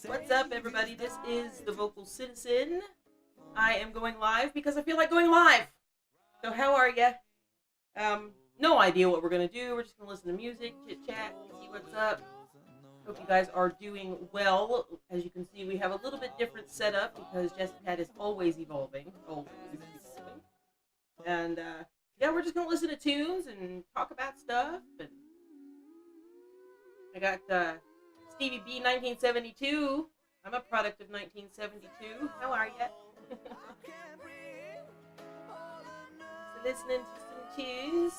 What's up, everybody? This is the VocalCitizen. I am going live because I feel like going live. So how are ya? No idea what we're going to do. We're just going to listen to music, chit-chat, see what's up. Hope you guys are doing well. As you can see, we have a little bit different setup because Jessica is always evolving. And, yeah, we're just going to listen to tunes and talk about stuff. And I got Stevie B 1972. I'm a product of 1972. How are ya? So listening to some tunes.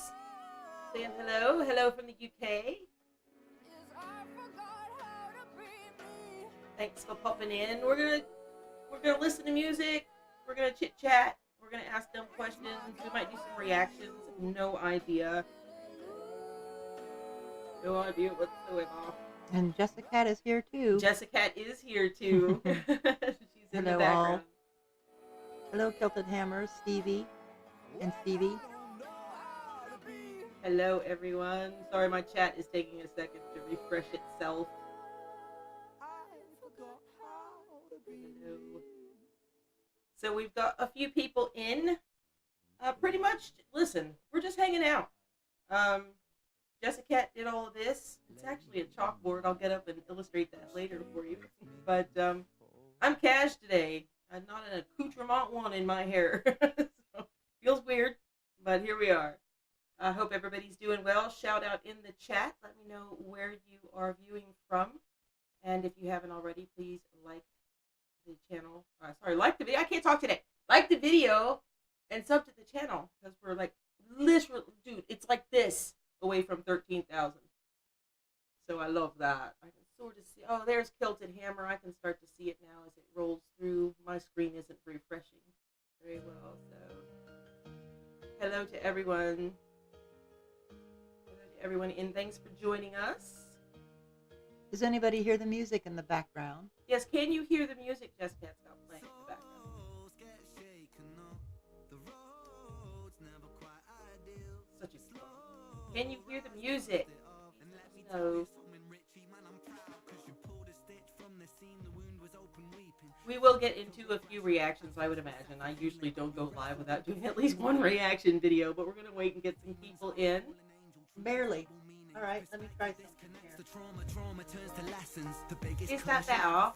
Saying hello. Hello from the UK. Thanks for popping in. We're gonna listen to music. We're gonna chit chat. We're gonna ask them questions. We might do some reactions. No idea. No idea whatsoever. And Jessica is here too. Jessica is here too. She's in the background. All. Hello, Kilted Hammers, Stevie and Stevie. Hello, everyone. Sorry, my chat is taking a second to refresh itself. Hello. So we've got a few people in. Pretty much, listen, we're just hanging out. Jessica did all of this. It's actually a chalkboard. I'll get up and illustrate that later for you. But I'm Cash today. I'm not an accoutrement one in my hair. So, feels weird, but here we are. I hope everybody's doing well. Shout out in the chat. Let me know where you are viewing from. And if you haven't already, please like the channel. Like the video. I can't talk today. Like the video and sub to the channel because we're like, literally, dude, it's like this away from 13,000. So I love that. I can sort of see. Oh, there's Kilted Hammer. I can start to see it now as it rolls through. My screen isn't refreshing very well. So hello to everyone. Everyone in. Thanks for joining us. Does anybody hear the music in the background? Yes, can you hear the music Jessica's got playing in the background? Such a good one. Can you hear the music? Let me know. We will get into a few reactions, I would imagine. I usually don't go live without doing at least one reaction video, but we're going to wait and get some people in. Barely. All right, let me try something here. Is that better?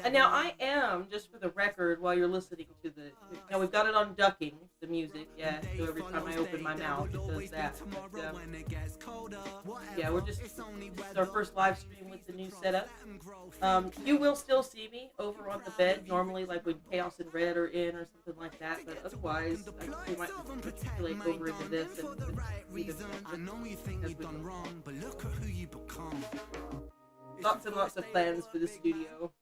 And now I am, just for the record, while you're listening to the... Now we've got it on ducking, the music, yeah, so every time I open my mouth it does that. But, yeah, we're just... This is our first live stream with the new setup. You will still see me over on the bed, normally like when Chaos and Red are in or something like that, but otherwise, we might manipulate over into this and see the lots and lots of plans for the studio.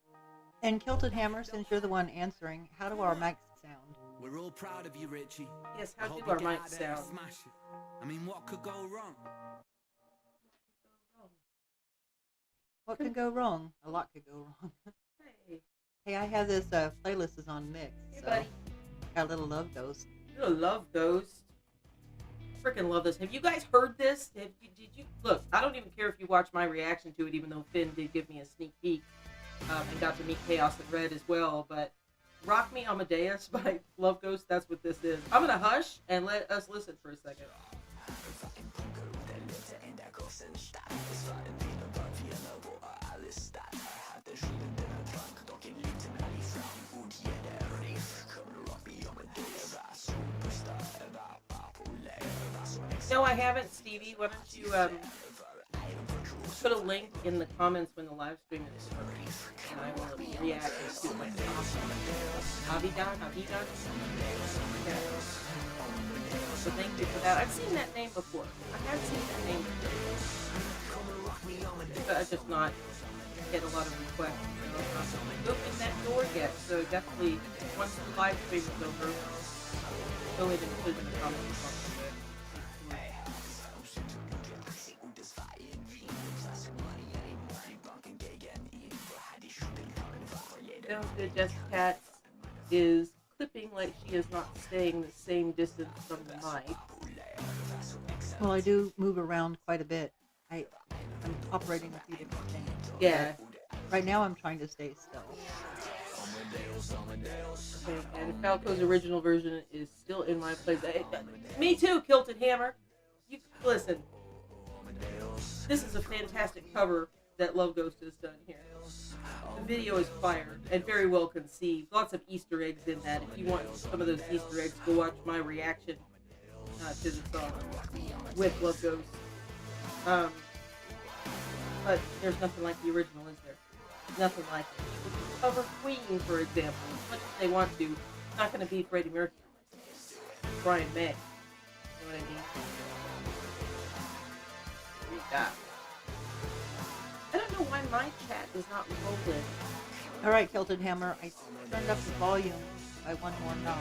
And Kilted Hammer, since you're the one answering, how do our mics sound? We're all proud of you, Richie. Yes, how do our mics sound? I mean, what could go wrong? What could go wrong? A lot could go wrong. Hey, I have this playlist is on mix. Hey, so buddy. Got a little Love Ghost. You're a Love Ghost. Freaking love this. Have you guys heard this? Did you look? I don't even care if you watch my reaction to it, even though Finn did give me a sneak peek and got to meet Chaos and Red as well. But "Rock Me Amadeus" by Love Ghost. That's what this is. I'm gonna hush and let us listen for a second. No, I haven't, Stevie. Why don't you put a link in the comments when the live stream is starting, and I will react to it myself. Avidan? Okay. So thank you for that. I've seen that name before. I have seen that name before. But I just not get a lot of requests. So I'm not open that door yet. So definitely, once the live stream is over, go ahead and put it in the comments. Sounds good. Jessica is clipping like she is not staying the same distance from the mic. Well, I do move around quite a bit. I'm operating a few different things. Yeah. Right now, I'm trying to stay still. Okay, and Falco's original version is still in my place. Me too, Kilted Hammer. You listen. This is a fantastic cover that Love Ghost has done here. The video is fire and very well conceived. Lots of Easter eggs in that. If you want some of those Easter eggs, go watch my reaction to the song with Love Ghost. But there's nothing like the original, is there? Nothing like it. Cover Queen, for example, as much as they want to, it's not going to be Freddie Mercury. Brian May. You know what I mean? Read that. I don't know why my chat is not rolling. All right, Kilted Hammer, I turned up the volume by one more knob.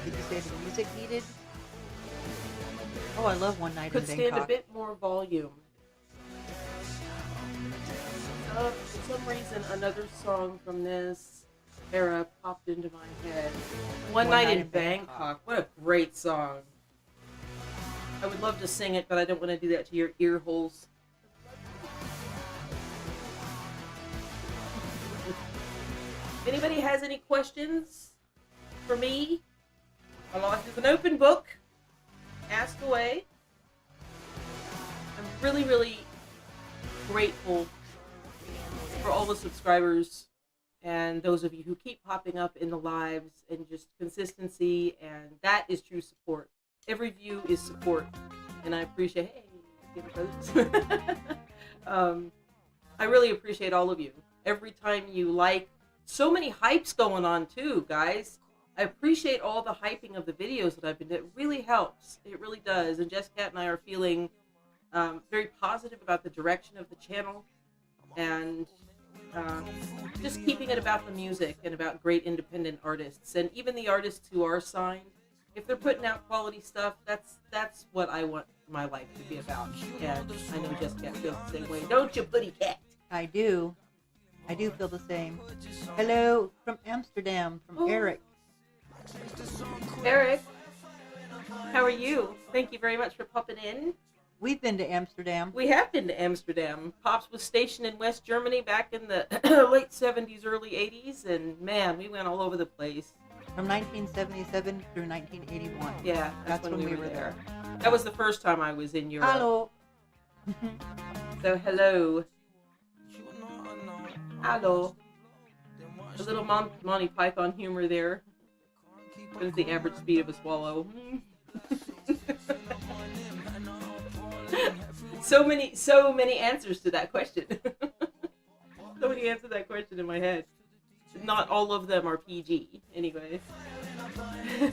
Did you say the music needed? Oh, I love One Night Could in stand Bangkok. a bit more volume. For some reason, another song from this era popped into my head. One Night in Bangkok. What a great song. I would love to sing it, but I don't want to do that to your ear holes. Anybody has any questions for me? My life is an open book. Ask away. I'm really, really grateful for all the subscribers and those of you who keep popping up in the lives and just consistency, and that is true support. Every view is support, and I appreciate, I really appreciate all of you. Every time you like, so many hypes going on too, guys. I appreciate all the hyping of the videos that I've been doing. It really helps. It really does. And Jess Cat and I are feeling very positive about the direction of the channel, and just keeping it about the music and about great independent artists. And even the artists who are signed, if they're putting out quality stuff, that's what I want my life to be about. And I know Jess Cat feels the same way. Don't you, Buddy Cat? I do. I do feel the same. Hello from Amsterdam, from Eric. Eric, how are you? Thank you very much for popping in. We've been to Amsterdam. We have been to Amsterdam. Pops was stationed in West Germany back in the late 70s, early 80s, and man, we went all over the place. From 1977 through 1981. Yeah, that's when we were there. That was the first time I was in Europe. Hello. So hello. Hello. A little Monty Python humor there. What is the average speed of a swallow? So many answers to that question. So many answers to that question in my head. Not all of them are PG, anyway. I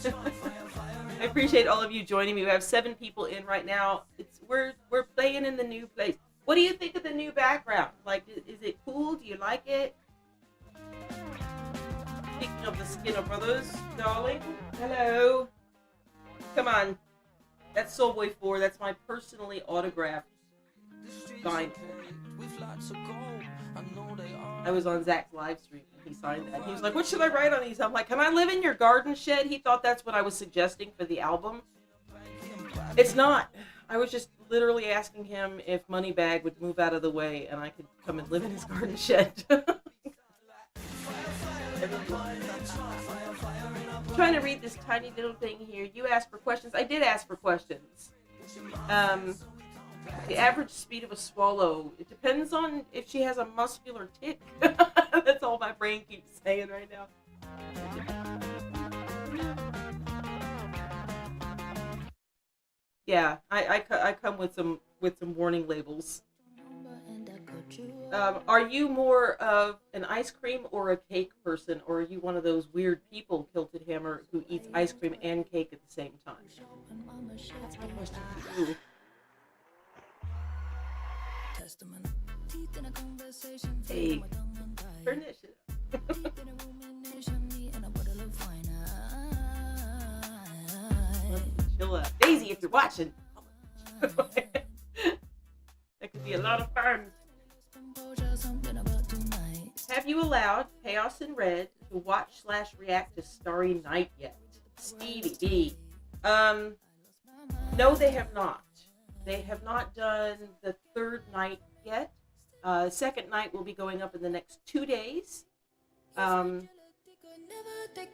appreciate all of you joining me. We have 7 people in right now. We're playing in the new place. What do you think of the new background? Like, is it cool? Do you like it? Speaking of the Skinner Brothers, darling. Hello. Come on. That's Soulboy 4. That's my personally autographed sign. I was on Zach's live stream and he signed that. He was like, what should I write on these? I'm like, can I live in your garden shed? He thought that's what I was suggesting for the album. It's not. I was just literally asking him if Moneybag would move out of the way and I could come and live in his garden shed. I'm trying to read this tiny little thing here. You asked for questions. I did ask for questions. The average speed of a swallow. It depends on if she has a muscular tick. That's all my brain keeps saying right now. Yeah, I come with some warning labels. Are you more of an ice cream or a cake person, or are you one of those weird people, Kilted Hammer, who eats ice cream and cake at the same time? That's my question for you. Hey, turn that shit up. Chill out. Daisy, if you're watching. That could be a lot of fun. Have you allowed Chaos and Red to watch/react to Starry Night yet? Stevie B. No, they have not. They have not done the third night yet. Second night will be going up in the next 2 days.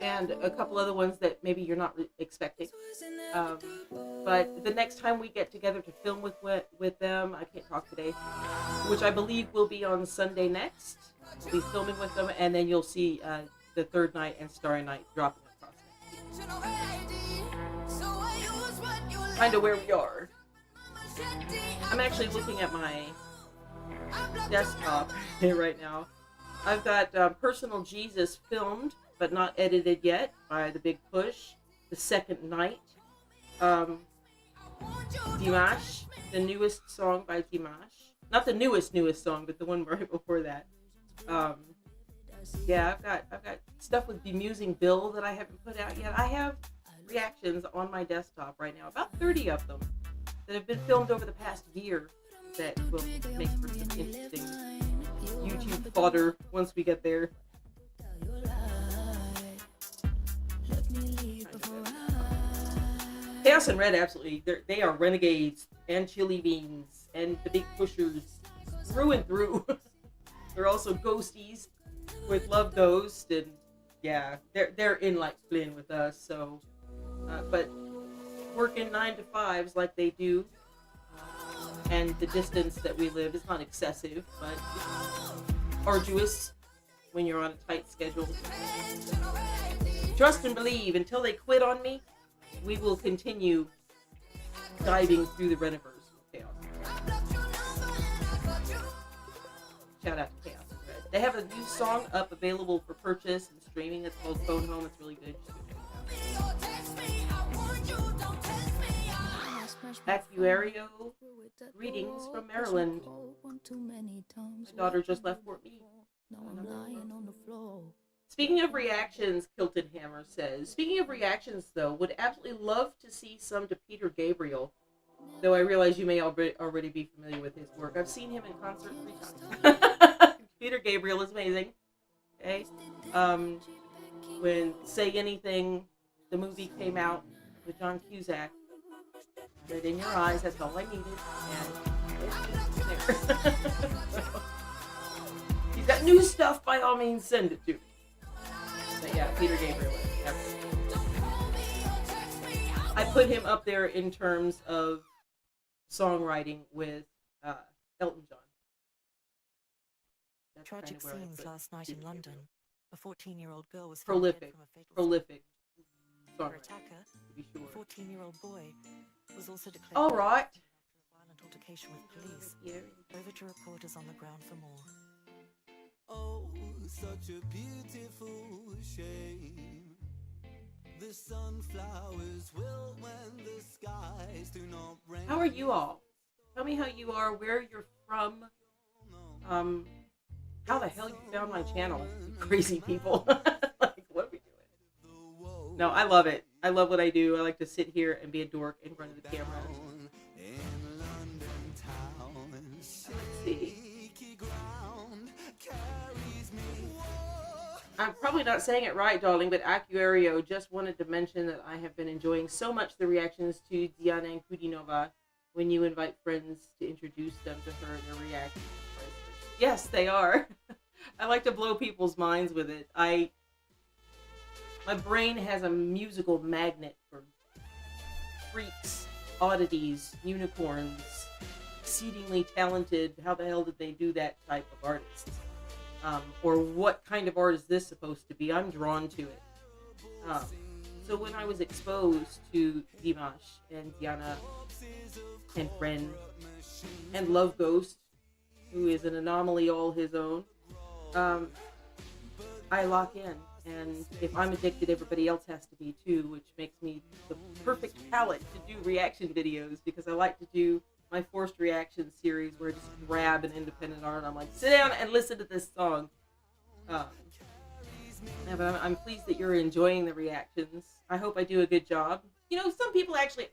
And a couple other ones that maybe you're not expecting. But the next time we get together to film with them, I can't talk today, which I believe will be on Sunday next. We'll be filming with them, and then you'll see the third night and Starry Night dropping across. Kind of where we are. I'm actually looking at my desktop right now. I've got Personal Jesus filmed, but not edited yet, by The Big Push. The second night. Dimash, the newest song by Dimash. Not the newest song, but the one right before that. Yeah, I've got stuff with Bemusing Bill that I haven't put out yet. I have reactions on my desktop right now, about 30 of them, that have been filmed over the past year that will make for some interesting YouTube fodder once we get there. Chaos and Red, absolutely. They are renegades and chili beans and the big pushers through and through. They're also ghosties with Love Ghost, and yeah, they're in like Flynn with us. So, but working 9 to 5s like they do, and the distance that we live is not excessive, but it's arduous when you're on a tight schedule. Trust and believe. Until they quit on me, we will continue diving through the Reniverse with Chaos. Shout out to Chaos and Red. They have a new song up available for purchase and streaming. It's called Phone Home. It's really good. Acuario, greetings from Maryland. My daughter just left Fort Meade. Speaking of reactions, Kilton Hammer says, speaking of reactions, though, would absolutely love to see some to Peter Gabriel, though I realize you may already be familiar with his work. I've seen him in concert 3 times. Peter Gabriel is amazing. Okay? When Say Anything, the movie came out with John Cusack, Red in Your Eyes, that's all I needed, and there. So, he's got new stuff, by all means, send it to me. But yeah, Peter Gabriel. I put him up there in terms of songwriting with Elton John. That's Tragic kind of scenes last night in London. A 14-year-old girl was prolific songwriter. songwriter, Attacker, to be sure. a 14-year-old boy, was also declared All right. after a violent altercation with police. Over to reporters on the ground for more. Oh, such a beautiful shame. The sunflowers will when the skies do not rain. How are you all? Tell me how you are, where you're from. How the hell you found my channel, you crazy people. Like, what are we doing? No, I love it. I love what I do. I like to sit here and be a dork in front of the camera. Let's see. I'm probably not saying it right, darling, but Acuario just wanted to mention that I have been enjoying so much the reactions to Diana and Kudinova when you invite friends to introduce them to her and their reactions. Yes, they are. I like to blow people's minds with it. My brain has a musical magnet for freaks, oddities, unicorns, exceedingly talented, how the hell did they do that type of artists? Or what kind of art is this supposed to be? I'm drawn to it. So when I was exposed to Dimash and Diana and Ren and Love Ghost, who is an anomaly all his own, I lock in. And if I'm addicted, everybody else has to be too, which makes me the perfect palette to do reaction videos, because I like to do my forced reaction series where I just grab an independent art and I'm like, sit down and listen to this song. Yeah, but I'm pleased that you're enjoying the reactions. I hope I do a good job. You know, some people actually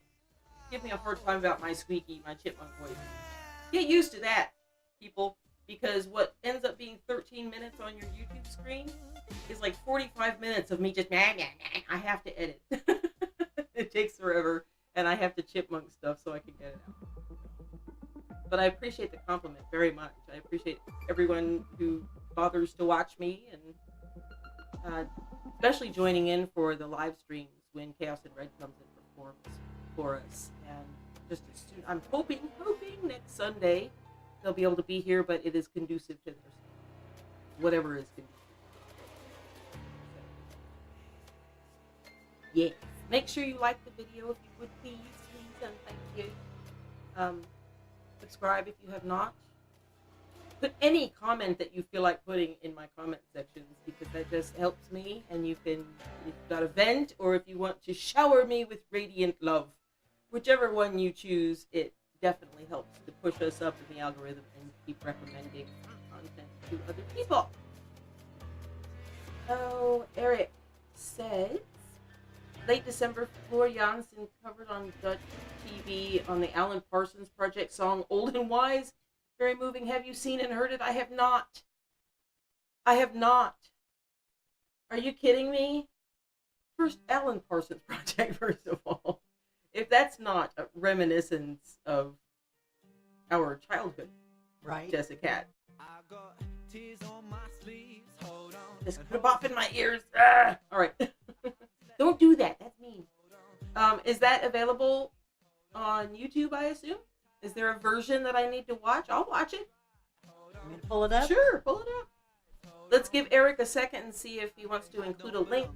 give me a hard time about my squeaky, my chipmunk voice. Get used to that, people, because what ends up being 13 minutes on your YouTube screen is like 45 minutes of me just, I have to edit. It takes forever, and I have to chipmunk stuff so I can get it out. But I appreciate the compliment very much. I appreciate everyone who bothers to watch me, and especially joining in for the live streams when Chaos and Red comes and performs for us. And just as soon, I'm hoping next Sunday they'll be able to be here, but it is conducive to their whatever is conducive. Yes. Make sure you like the video if you would, please, and thank you. Subscribe if you have not. Put any comment that you feel like putting in my comment sections, because that just helps me. And you can, if you've got a vent, or if you want to shower me with radiant love, whichever one you choose, it definitely helps to push us up in the algorithm and keep recommending content to other people. Oh, Eric says, late December, Floor Jansen covered on Dutch TV on the Alan Parsons Project song Old and Wise. Very moving. Have you seen and heard it? I have not. I have not. Are you kidding me? First, Alan Parsons Project, first of all. If that's not a reminiscence of our childhood, Right. Jessica. I got tears on my sleeves. Hold on. Just put a bop in my ears. Ah! All right. Don't do that. That's mean. Is that available on YouTube, I assume? Is there a version that I need to watch? I'll watch it. Want me to pull it up? Sure, pull it up. Let's give Eric a second and see if he wants to include a link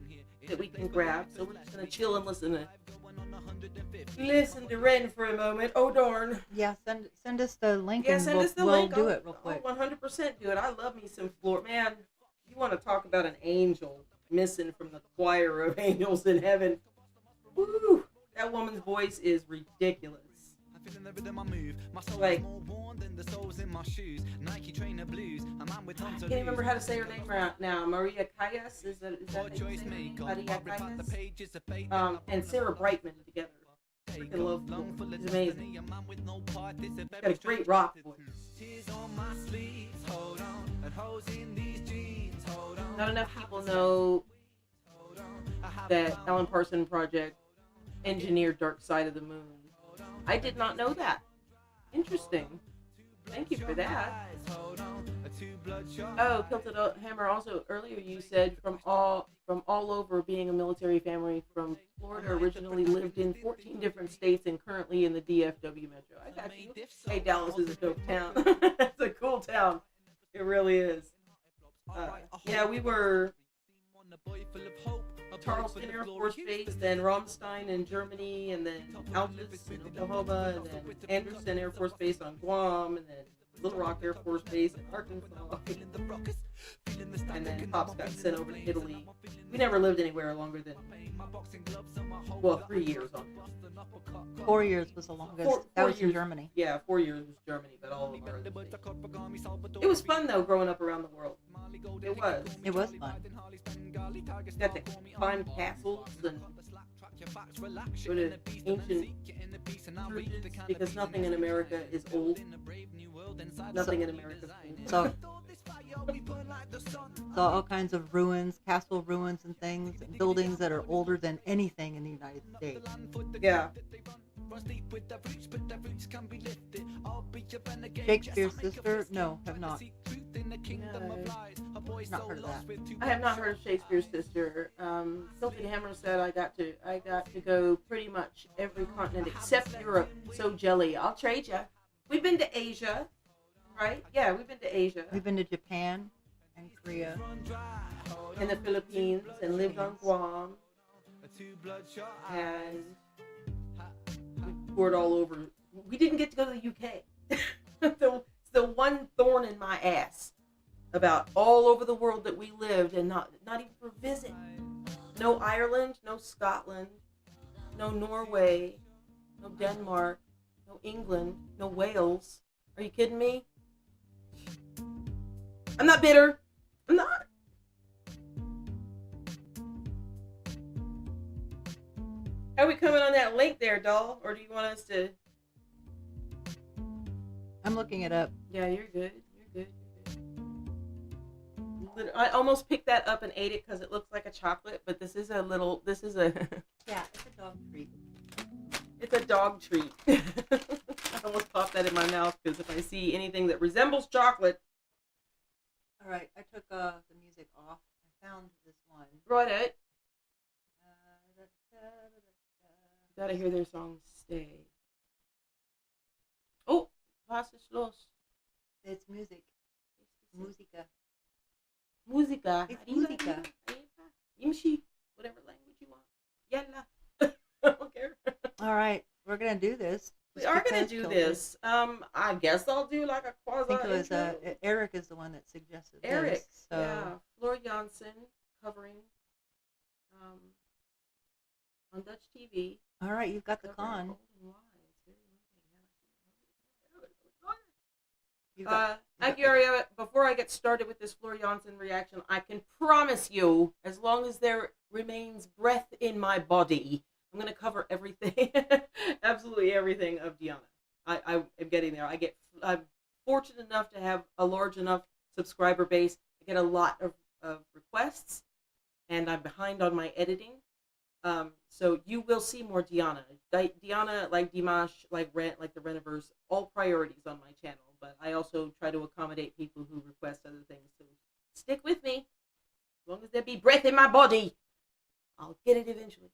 that we can grab. So we're just going to chill and listen to Ren for a moment. Oh, darn. Yeah, send us the link, Yeah, and send us the we'll link. do it real quick. I'll 100% do it. I love me some Floor. Man, you want to talk about an angel missing from the choir of angels in heaven. Woo! That woman's voice is ridiculous. Like, I can't remember how to say her name right now. Maria Callas, is that how you say her name? Maria Callas. And Sarah Brightman together. Freaking love Floor. It's amazing. Got a great rock voice. Not enough people know that Alan Parsons Project engineered Dark Side of the Moon. I did not know that. Interesting. Thank you for that. Oh, Kilted Hammer. Also, earlier you said from all over, being a military family from Florida, originally lived in 14 different states and currently in the DFW metro. I got you. Hey, Dallas is a dope town. It's a cool town. It really is. Yeah, we were Charleston Air Force Base, then Ramstein in Germany, and then Altus in Oklahoma, and then Anderson Air Force Base on Guam, and then Little Rock Air Force Base in Arkansas. And then Pops got sent over to Italy. We never lived anywhere longer than, 3 years on it. 4 years was the longest. That was in Germany. Yeah, 4 years was Germany, but all of our other states. It was fun, though, growing up around the world. It was. It was fun. Got to climb castles and go to ancient churches, because nothing in America is old. Nothing in America is old. So all kinds of ruins, castle ruins and things, and buildings that are older than anything in the United States. Yeah. Shakespeare's Sister? No, have not. Not heard of that. I have not heard of Shakespeare's Sister. Tilted Hammer said I got to go pretty much every continent except Europe. So jelly. I'll trade you. We've been to Asia, right? Yeah, we've been to Asia. We've been to Japan and Korea. And the Philippines, and lived on Guam. And we toured all over. We didn't get to go to the UK. It's the one thorn in my ass about all over the world that we lived, and not even for visit. No Ireland, no Scotland, no Norway, no Denmark, no England, no Wales. Are you kidding me? I'm not bitter. I'm not. How are we coming on that link there, doll? Or do you want us to... I'm looking it up. Yeah, you're good. You're good. I almost picked that up and ate it because it looks like a chocolate, but this is a... Yeah, it's a dog treat. It's a dog treat. I almost popped that in my mouth because if I see anything that resembles chocolate. All right, I took the music off. I found this one. Right it. Gotta hear their song Stay. Oh, was ist los? It's music. Musica. Musica. It's musica. Imshi. Whatever language you want. Yalla. I don't care. All right, we're gonna do this. We are gonna do this. I guess I'll do like a quasi. I think it was Eric is the one that suggested Eric. this. So. Yeah, Floor Jansen covering on Dutch TV. All right, you've got the con. Thank you, Aria. Before I get started with this Floor Jansen reaction, I can promise you, as long as there remains breath in my body, I'm going to cover everything, absolutely everything of Diana. I am getting there. I'm fortunate enough to have a large enough subscriber base. I get a lot of requests, and I'm behind on my editing. So you will see more Diana. Diana, like Dimash, like Rent, like the Reniverse, all priorities on my channel. But I also try to accommodate people who request other things. So stick with me. As long as there be breath in my body, I'll get it eventually.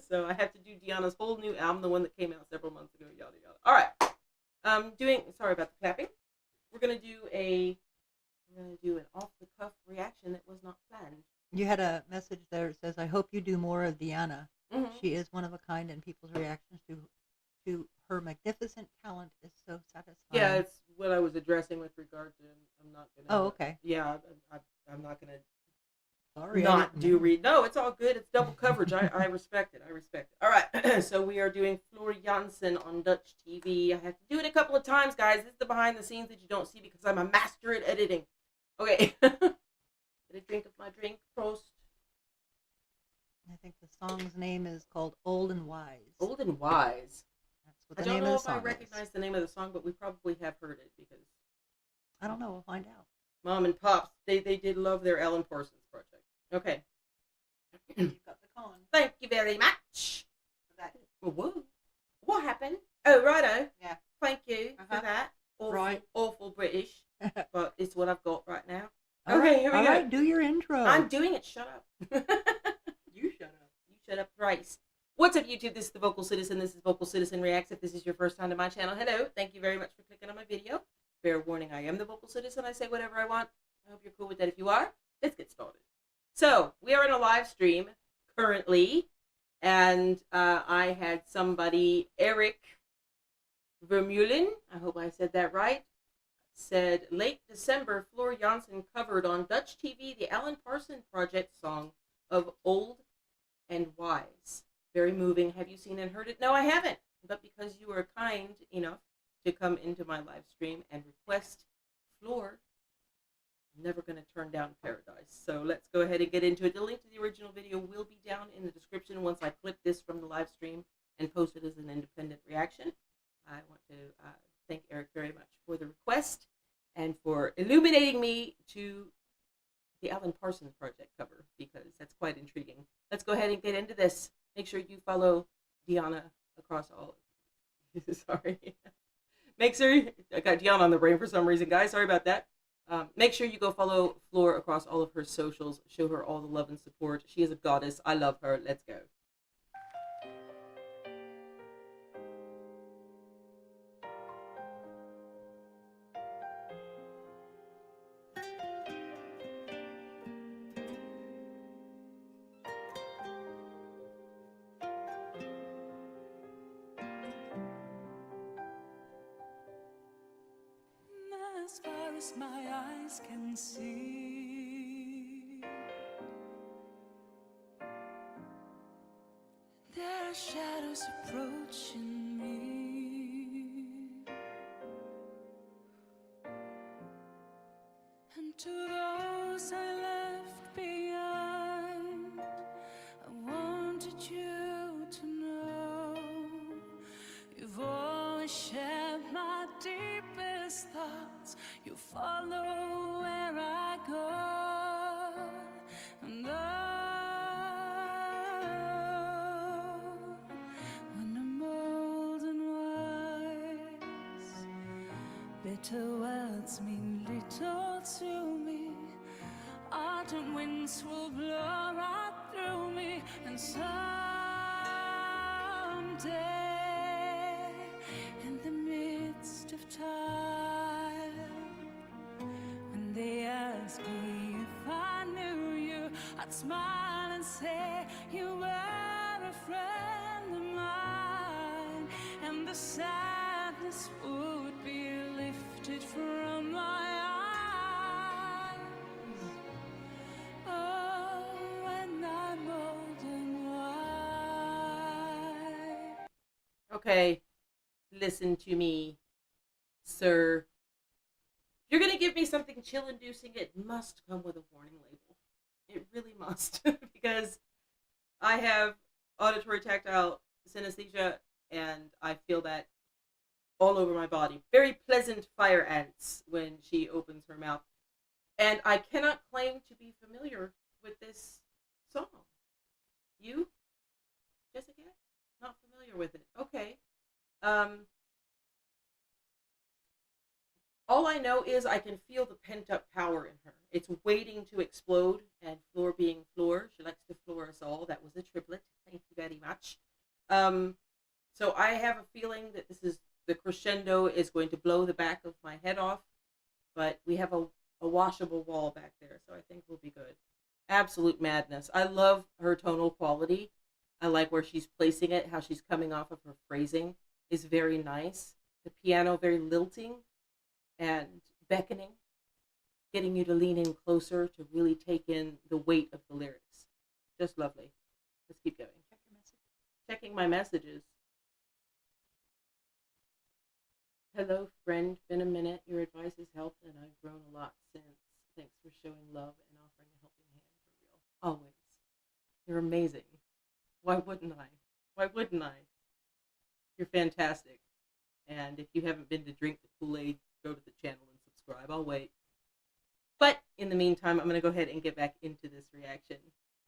So I have to do Diana's whole new album, the one that came out several months ago, yada yada. All right. Sorry about the clapping. We're gonna do an off the cuff reaction that was not planned. You had a message there that says, "I hope you do more of Diana. Mm-hmm. She is one of a kind, and people's reactions to her magnificent talent is so satisfying." Yeah, it's what I was addressing with regard to. I'm not gonna. Oh, okay. Yeah, I'm not gonna. Sorry, Not do read. No, it's all good. It's double coverage. I respect it. I respect it. All right. So we are doing Floor Jansen on Dutch TV. I have to do it a couple of times, guys. This is the behind the scenes that you don't see because I'm a master at editing. Okay. Get a drink of my drink. Prost. I think the song's name is called Old and Wise. Old and Wise. That's what the name of the song I don't know if I recognize the name of the song, but we probably have heard it because I don't know. We'll find out. Mom and Pops, they did love their Alan Parsons project. Okay. You've got the con. Thank you very much. Whoa. What happened? Oh, righto. Yeah. Thank you for that. Awful, Right. Awful British. But it's what I've got right now. All Okay, right, here we all go. right, do your intro. I'm doing it. Shut up. You shut up. You shut up thrice. What's up, YouTube? This is the Vocal Citizen. This is Vocal Citizen Reacts. If this is your first time to my channel, hello. Thank you very much for clicking on my video. Fair warning, I am the Vocal Citizen. I say whatever I want. I hope you're cool with that. If you are, let's get started. So, we are in a live stream currently, and I had somebody, Eric Vermeulen, I hope I said that right, said, late December, Floor Jansen covered on Dutch TV the Alan Parsons Project song of Old and Wise. Very moving. Have you seen and heard it? No, I haven't. But because you were kind enough to come into my live stream and request Floor, I'm never going to turn down Paradise. So let's go ahead and get into it. The link to the original video will be down in the description once I clip this from the live stream and post it as an independent reaction. I want to thank Eric very much for the request and for illuminating me to the Alan Parsons Project cover because that's quite intriguing. Let's go ahead and get into this. Make sure you follow Diana across all of Sorry. Make sure I got Diana on the brain for some reason, guys. Sorry about that. Make sure you go follow Floor across all of her socials. Show her all the love and support. She is a goddess. I love her. Let's go. As far as my eyes can see, there are shadows approaching me, and to those I left behind, I wanted you to know you've always shared my deepest thoughts. You follow where I go, and oh, when I'm Bitter words mean little to me. Autumn winds will blow right through me, and someday, in the midst of time, when they ask me if I knew you, I'd smile and say you were a friend of mine, and the sadness would be lifted from my eyes. Oh, when I'm old and white. Okay, listen to me, sir. If you're gonna give me something chill-inducing, it must come with a warning label. It really must, because I have auditory tactile synesthesia, and I feel that all over my body. Very pleasant fire ants when she opens her mouth. And I cannot claim to be familiar with this song. You, Jessica? Not familiar with it. Okay. All I know is I can feel the pent-up power in her. It's waiting to explode, and Floor being Floor, she likes to floor us all. That was a triplet. Thank you very much. So I have a feeling that the crescendo is going to blow the back of my head off, but we have a washable wall back there, so I think we'll be good. Absolute madness. I love her tonal quality. I like where she's placing it, how she's coming off of her phrasing is very nice. The piano very lilting and beckoning, getting you to lean in closer to really take in the weight of the lyrics. Just lovely. Let's keep going. Check your message. Checking my messages. Hello, friend. Been a minute. Your advice has helped, and I've grown a lot since. Thanks for showing love and offering a helping hand, for real. Always. You're amazing. Why wouldn't I? Why wouldn't I? You're fantastic. And if you haven't been to Drink the Kool-Aid, go to the channel and subscribe. I'll wait. But in the meantime, I'm going to go ahead and get back into this reaction.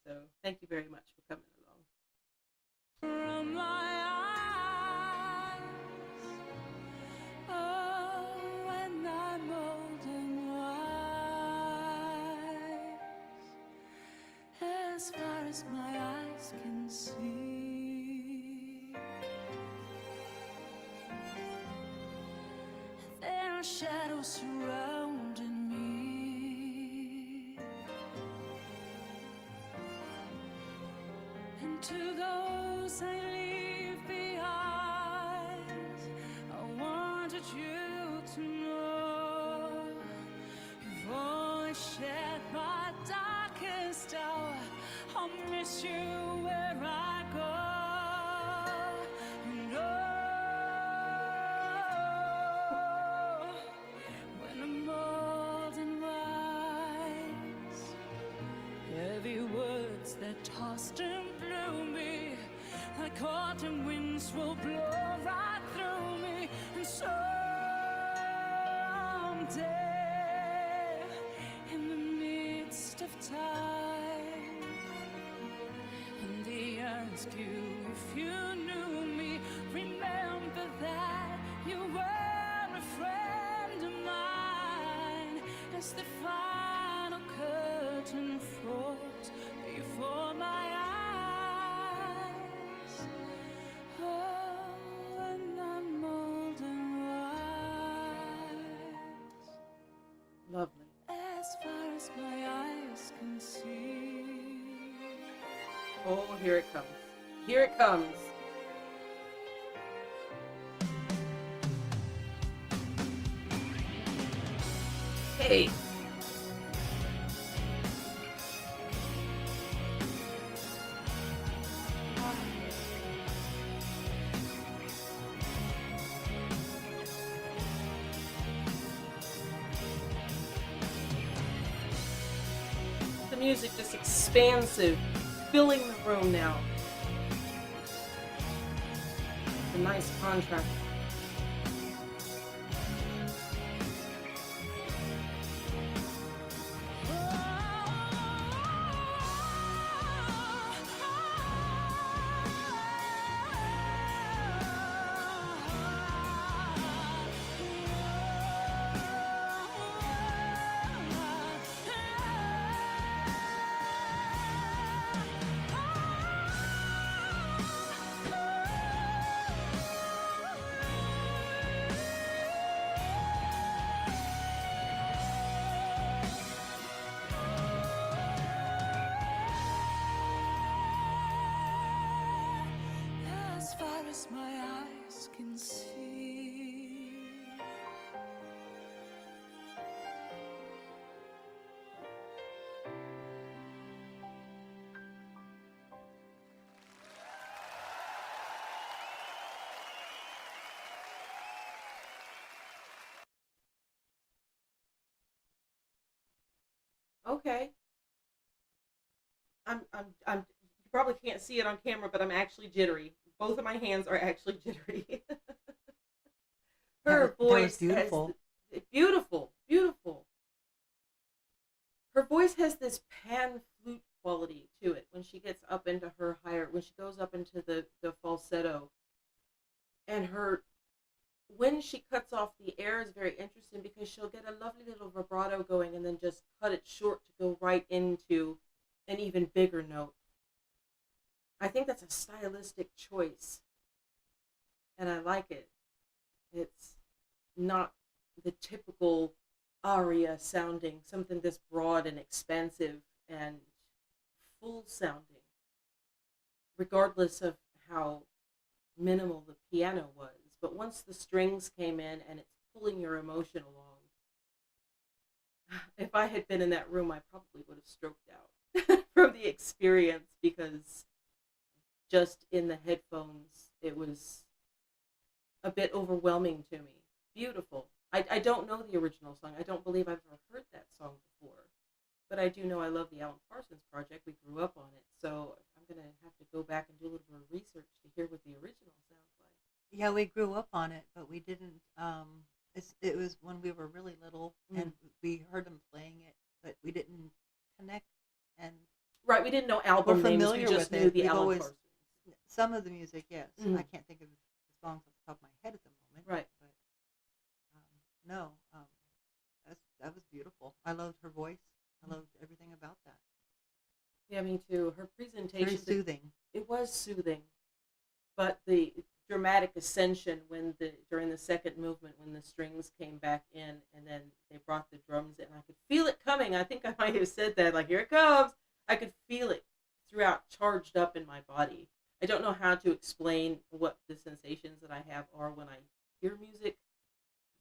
So thank you very much for coming along. From my eyes, oh, when I'm old and wise, as far as my eyes can see, there are shadows surrounding me. And to those I leave behind, I wanted you to know you've always shared my darkest hour. I'll miss you where I go. And oh, when I'm old and wise, heavy words that tossed and blew me, like autumn winds will blow right through me. And someday, in the midst of time, and they ask you if you knew me, remember that you were a friend of mine. As the final curtain falls before my eyes, oh, when I'm old and wise, Lovely. as far as my eyes can see. Oh, here it comes. Here it comes. Hey. The music just expansive, filling the room now. It's a nice contrast. as my eyes can see. Okay. I'm. You probably can't see it on camera, but I'm actually jittery. Both of my hands are actually jittery. Her voice beautiful. Beautiful, beautiful. Her voice has this pan flute quality to it when she gets up into her higher, when she goes up into the falsetto. And when she cuts off the air is very interesting because she'll get a lovely little vibrato going and then just cut it short to go right into an even bigger note. I think that's a stylistic choice. And I like it. It's not the typical aria sounding, something this broad and expansive and full sounding, regardless of how minimal the piano was. But once the strings came in and it's pulling your emotion along, if I had been in that room, I probably would have stroked out from the experience, because just in the headphones, it was a bit overwhelming to me. Beautiful. I don't know the original song. I don't believe I've ever heard that song before. But I do know I love the Alan Parsons Project. We grew up on it. So I'm going to have to go back and do a little bit of research to hear what the original sounds like. Yeah, we grew up on it, but we didn't. It was when we were really little, and we heard them playing it, but we didn't connect. And right, we didn't know album names. We just knew the Alan Parsons. Some of the music, yes. I can't think of the songs off the top of my head at the moment. Right. But no, that was beautiful. I loved her voice. I loved everything about that. Yeah, me too. Her presentation. Very soothing. It was soothing, but the dramatic ascension during the second movement, when the strings came back in and then they brought the drums in, I could feel it coming. I think I might have said that, like, here it comes. I could feel it throughout, charged up in my body. I don't know how to explain what the sensations that I have are when I hear music,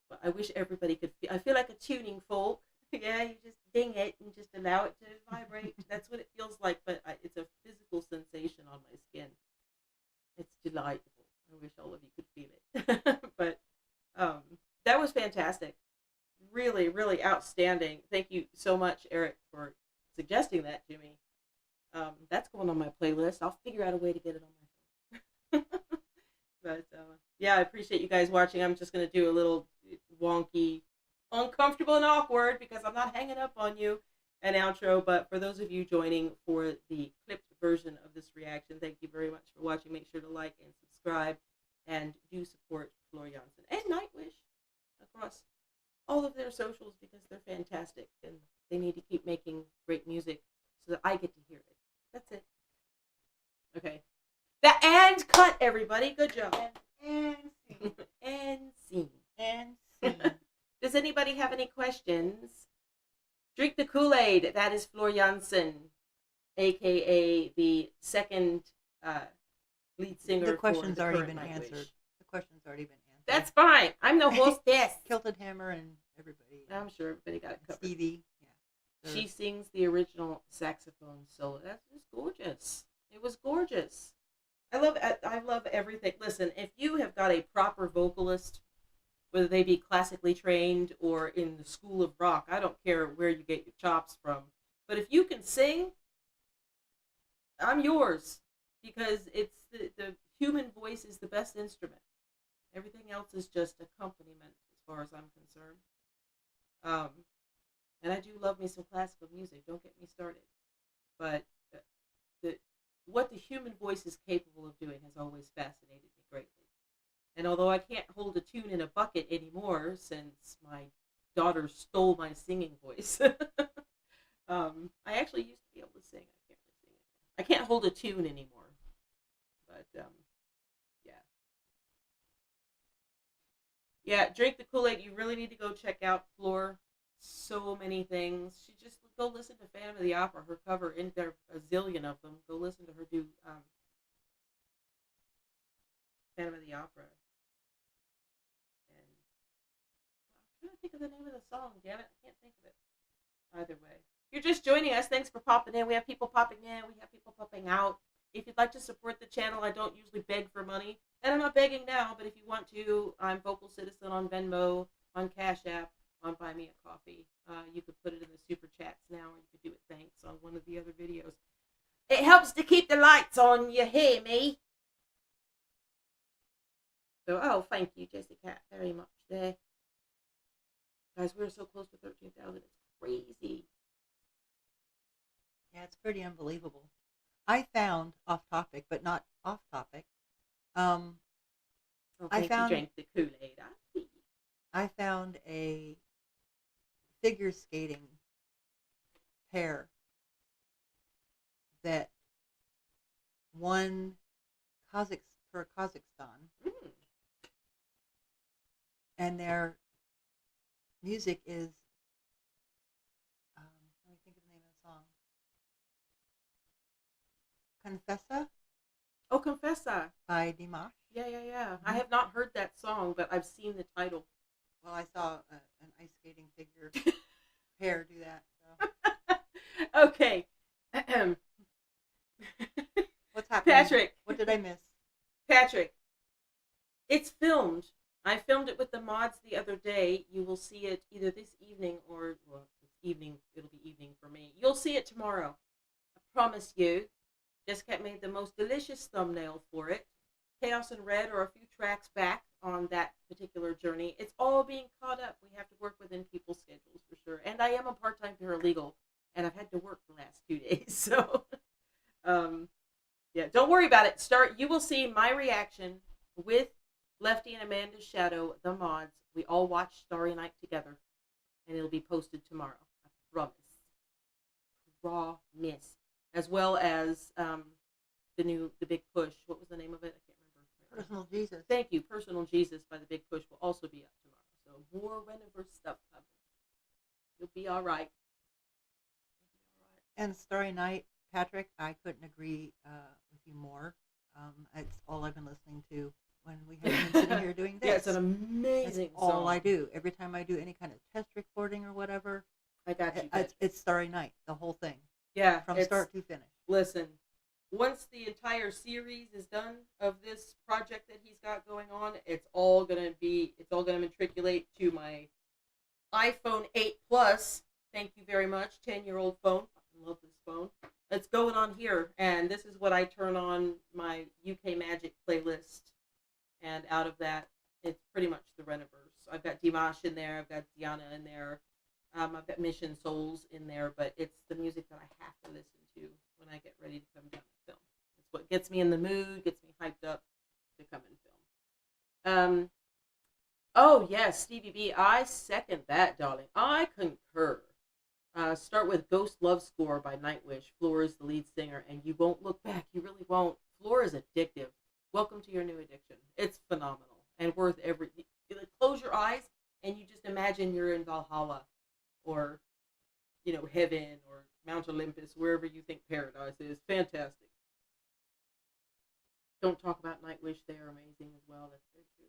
but I wish everybody could feel. I feel like a tuning fork. Yeah, you just ding it and just allow it to vibrate. That's what it feels like, but it's a physical sensation on my skin. It's delightful. I wish all of you could feel it. But that was fantastic. Really, really outstanding. Thank you so much, Eric, for suggesting that to me. That's going on my playlist. I'll figure out a way to get it on my phone. But yeah, I appreciate you guys watching. I'm just going to do a little wonky, uncomfortable and awkward, because I'm not hanging up on you, an outro. But for those of you joining for the clipped version of this reaction, thank you very much for watching. Make sure to like and subscribe, and do support Floor Jansen and Nightwish across all of their socials, because they're fantastic and they need to keep making great music so that I get to hear it. That's it. Okay. And cut, everybody. Good job. And scene. And scene. And scene. Does anybody have any questions? Drink the Kool-Aid. That is Floor Jansen, a.k.a. the second lead singer. The question's for the already current been Nightwish. answered. The question's already been answered. That's fine. I'm the hostess. Kilted Hammer and everybody. I'm sure everybody got it covered. Stevie. Yeah. She sings the original saxophone solo. That's just gorgeous. It was gorgeous. I love everything. Listen, if you have got a proper vocalist, whether they be classically trained or in the school of rock, I don't care where you get your chops from. But if you can sing, I'm yours, because it's the human voice is the best instrument. Everything else is just accompaniment, as far as I'm concerned. And I do love me some classical music. Don't get me started. But what the human voice is capable of doing has always fascinated me greatly. And although I can't hold a tune in a bucket anymore, since my daughter stole my singing voice, I actually used to be able to sing. I can't really sing anymore. I can't hold a tune anymore. But yeah. Yeah, drink the Kool-Aid. You really need to go check out Floor. So many things. She just go listen to Phantom of the Opera, her cover, and there are a zillion of them. Go listen to her do Phantom of the Opera. And I'm trying to think of the name of the song. Damn it, I can't think of it. Either way, if you're just joining us, thanks for popping in. We have people popping in. We have people popping out. If you'd like to support the channel, I don't usually beg for money. And I'm not begging now, but if you want to, I'm VocalCitizen on Venmo, on Cash App, on Buy Me a Coffee. You could put it in the super chats now, or you could do it thanks on one of the other videos. It helps to keep the lights on, you hear me? So, oh, thank you, Jessica, very much there. Guys, we're so close to 13,000. It's crazy. Yeah, it's pretty unbelievable. I found off topic, but not off topic. Oh, I found you drank the Kool-Aid. I found a figure skating pair that won for Kazakhstan, and their music is. Let me think of the name of the song. Confessa. Oh, Confessa. By Dimash. Yeah. Mm-hmm. I have not heard that song, but I've seen the title. Well, I saw an ice skating figure pair do that. So. Okay. What's happening? Patrick. What did I miss? Patrick. It's filmed. I filmed it with the mods the other day. You will see it either this evening or, well, it's evening. It'll be evening for me. You'll see it tomorrow. I promise you. Jessica made the most delicious thumbnail for it. Chaos and Red are a few tracks back on that particular journey. It's all being caught up. We have to work within people's schedules for sure. And I am a part-time paralegal, and I've had to work the last 2 days. So, yeah, don't worry about it. You will see my reaction with Lefty and Amanda's Shadow, the mods. We all watch Starry Night together, and it'll be posted tomorrow. I promise. Promise. As well as the Big Push. What was the name of it? I can't remember. Personal Jesus. Thank you. Personal Jesus by the Big Push will also be up tomorrow. So more Reniverse stuff coming. You'll be all right. And Starry Night, Patrick, I couldn't agree with you more. It's all I've been listening to when we have been sitting here doing this. Yeah, it's an amazing That's all song. I do. Every time I do any kind of test recording or whatever, I got you. it's Starry Night, the whole thing. Yeah. From start to finish. Listen, once the entire series is done of this project that he's got going on, it's all gonna matriculate to my iPhone 8 Plus. Thank you very much, 10-year-old phone. I love this phone. It's going on here, and this is what I turn on my UK Magic playlist. And out of that, it's pretty much the Reniverse. I've got Dimash in there. I've got Diana in there. I've got Mission Souls in there, but it's the music that I have to listen to when I get ready to come down and film. It's what gets me in the mood, gets me hyped up to come and film. Oh, yes, Stevie B, I second that, darling. I concur. Start with Ghost Love Score by Nightwish. Floor is the lead singer, and you won't look back. You really won't. Floor is addictive. Welcome to your new addiction. It's phenomenal and worth every... Close your eyes, and you just imagine you're in Valhalla or, heaven or Mount Olympus, wherever you think paradise is. Fantastic. Don't talk about Nightwish. They are amazing as well. That's very true.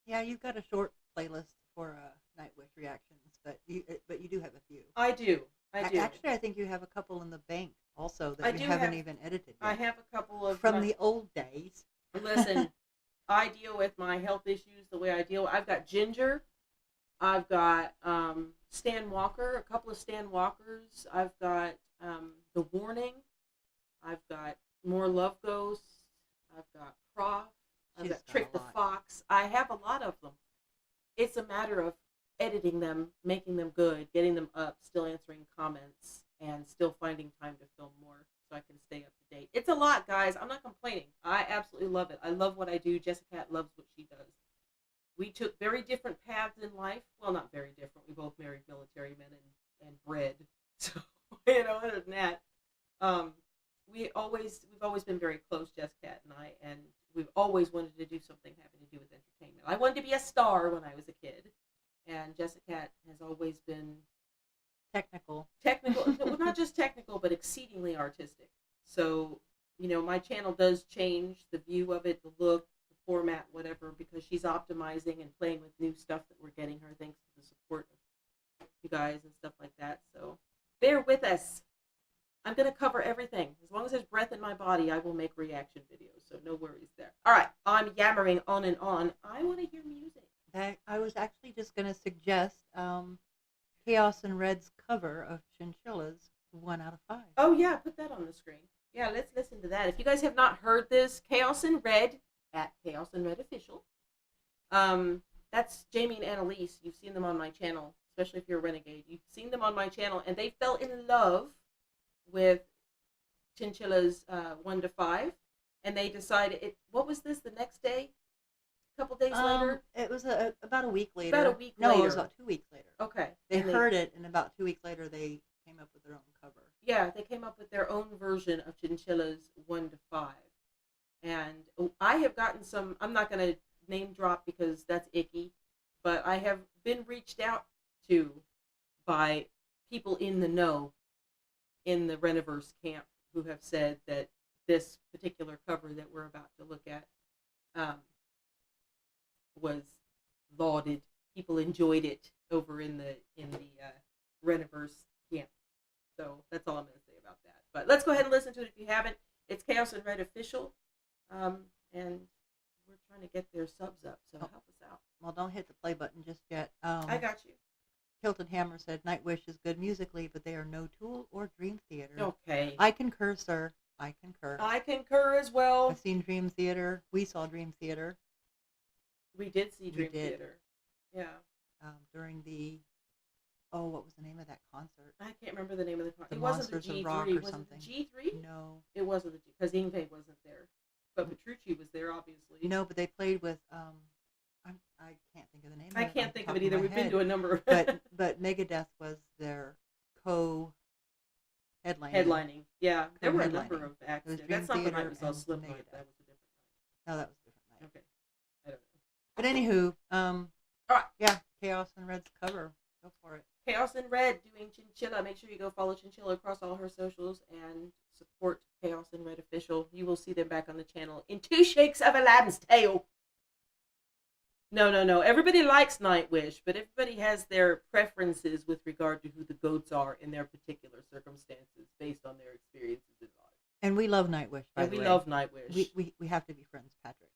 Yeah, you've got a short playlist for Nightwish reactions, but you do have a few. I do. Actually, I think you have a couple in the bank also that you haven't even edited yet. I have a couple of... From the old days. Listen, I deal with my health issues the way I deal. I've got Ginger. I've got Stan Walker, a couple of Stan Walkers. I've got The Warning. I've got More Love Ghosts. I've got Prof. I've got Trick the Fox. I have a lot of them. It's a matter of editing them, making them good, getting them up, still answering comments, and still finding time to film more so I can stay up to date. It's a lot, guys. I'm not complaining. I absolutely love it. I love what I do. Jessica loves what she does. We took very different paths in life. Well, not very different. We both married military men and bred. So, other than that, we've always been very close, Jessica and I, and we've always wanted to do something having to do with entertainment. I wanted to be a star when I was a kid, and Jessica has always been technical, well, not just technical, but exceedingly artistic. So you know, my channel does change the view of it, the look, the format, whatever, because she's optimizing and playing with new stuff that we're getting her thanks to the support of you guys and stuff like that. So bear with us. I'm going to cover everything. As long as there's breath in my body, I will make reaction videos. So no worries there. All right. I'm yammering on and on. I want to hear music. I was actually just going to suggest Chaos and Red's cover of Chinchilla's 1 out of 5. Oh, yeah. Put that on the screen. Yeah, let's listen to that. If you guys have not heard this, Chaos and Red at Chaos and Red Official. That's Jamie and Annalise. You've seen them on my channel, especially if you're a renegade. You've seen them on my channel, and they fell in love with Chinchilla's 1 to 5, and they decided what was this, the next day, a couple days later? It was about a week later. About a week no, later. it was about 2 weeks later. Okay. They heard it, and about 2 weeks later they came up with their own cover. Yeah, they came up with their own version of Chinchilla's 1 to 5, and I have gotten some, I'm not going to name drop because that's icky, but I have been reached out to by people in the know in the Reniverse camp who have said that this particular cover that we're about to look at was lauded. People enjoyed it over in the Reniverse camp. So that's all I'm going to say about that. But let's go ahead and listen to it if you haven't. It's Chaos and Red Official, and we're trying to get their subs up, so help us out. Well, don't hit the play button just yet. I got you. Hilton Hammer said, Nightwish is good musically, but they are no Tool or Dream Theater. Okay. I concur, sir. I concur. I concur as well. I've seen Dream Theater. We saw Dream Theater. We did see Dream Theater. Yeah. During the, what was the name of that concert? I can't remember the name of the concert. The It wasn't the Monsters G3. of Rock or something. Was it the G3? No. It wasn't the G, because Ingve wasn't there. But Petrucci was there, obviously. No, but they played with, I can't think of the name of it. I can't think of it either. either. We've been to a number of but Megadeth was their headlining. Yeah, there were a number of acts there. That's not the night we saw and Slipknot. Megadeth. That was a different night. No, that was a different night. Okay. I don't know. But anywho, all right. Yeah, Chaos and Red's cover. Go for it. Chaos and Red doing Chinchilla. Make sure you go follow Chinchilla across all her socials and support Chaos and Red Official. You will see them back on the channel in 2 shakes of a lamb's tail. No. Everybody likes Nightwish, but everybody has their preferences with regard to who the goats are in their particular circumstances based on their experiences in life. And we love Nightwish, by the way. We love Nightwish. We have to be friends, Patrick.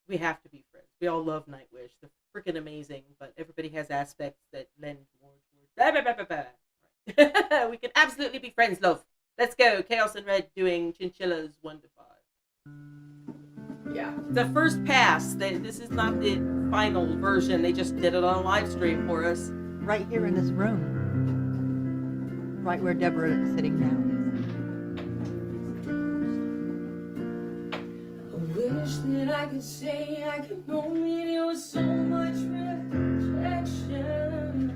We have to be friends. We all love Nightwish. They're freaking amazing, but everybody has aspects that lend more towards... We can absolutely be friends, love. Let's go. Chaos and Red doing Chinchilla's 1 to 5. Yeah, the first pass. This is not the final version. They just did it on a live stream for us. Right here in this room. Right where Deborah is sitting now. I wish that I could say I could only deal with so much rejection.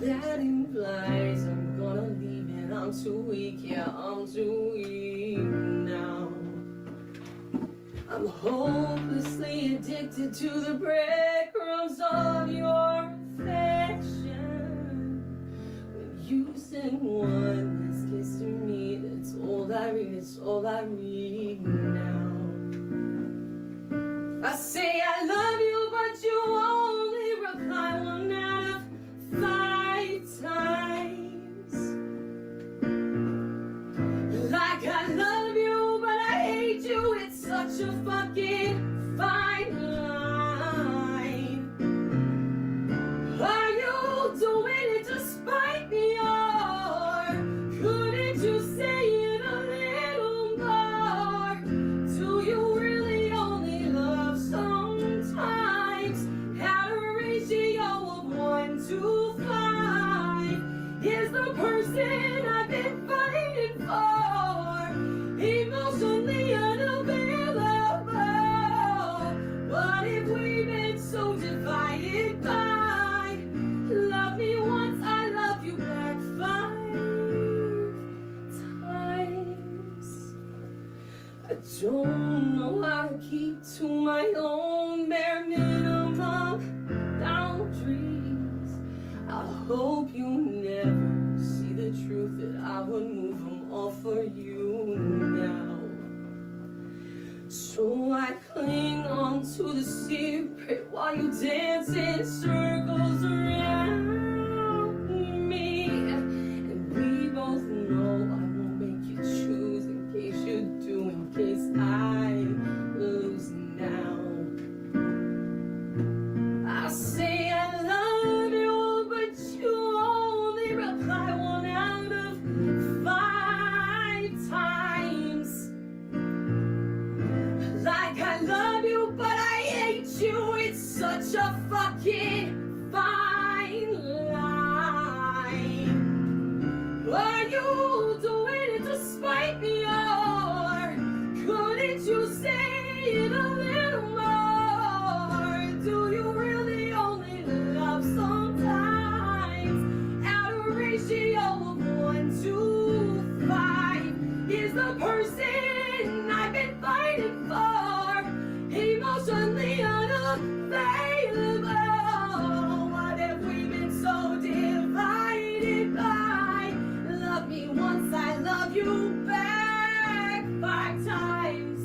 That implies I'm gonna leave and I'm too weak. Yeah, I'm too weak now. I'm hopelessly addicted to the breadcrumbs of your affection. When you send one last kiss to me, that's all I read, it's all I read now. I say I love you, but you only reply 1 out of 5 times. Like I love you, but I hate you, it's such a fucking fine line. Are you doing it to spite me, or couldn't you say it a little more? Do you really only love sometimes? At a ratio of 1 to 5 is the person I've been fighting for, emotionally unavailable. What if we've been so divided by love me once, I love you back 5 times? I don't know how to keep to my own bare minimum boundaries. I hope you never see the truth that I would move them all for you now. So I cling on to the secret while you dance in circles around me. And we both know I won't make you choose in case you do, in case I lose now. I say I love you, but you only reply 1 out of 5 times. Like I love you, but I hate you. It's such a fucking fine line. Are you doing it to spite me, or couldn't you say it a little more? Do you really only love sometimes? Out of ratio of 1 to 5 is the person I've been fighting for, emotionally unavailable. What have we been so divided by? Love me once, I love you back 5 times.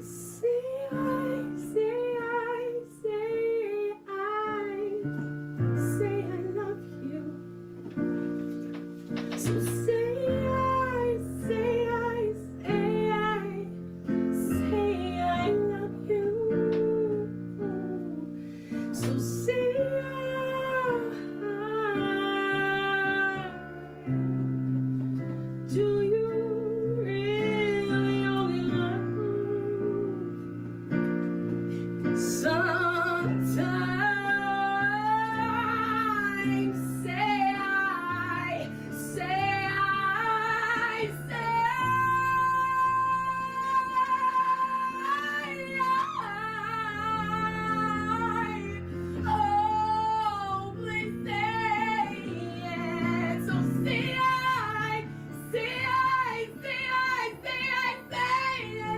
Say I love you. So say I love you. So say do you really only love? Sometimes say oh, please say it. So say I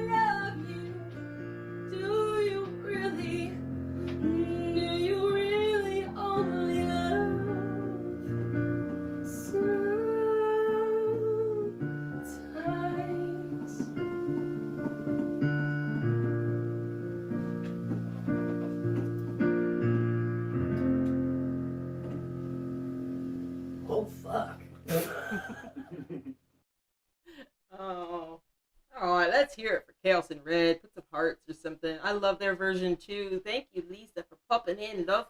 love you. Do you really only love sometimes? Oh, fuck. Oh. All right, let's hear it for Chaos and Red. Put some hearts or something. I love their version too. Thank you, Lisa, for popping in, love.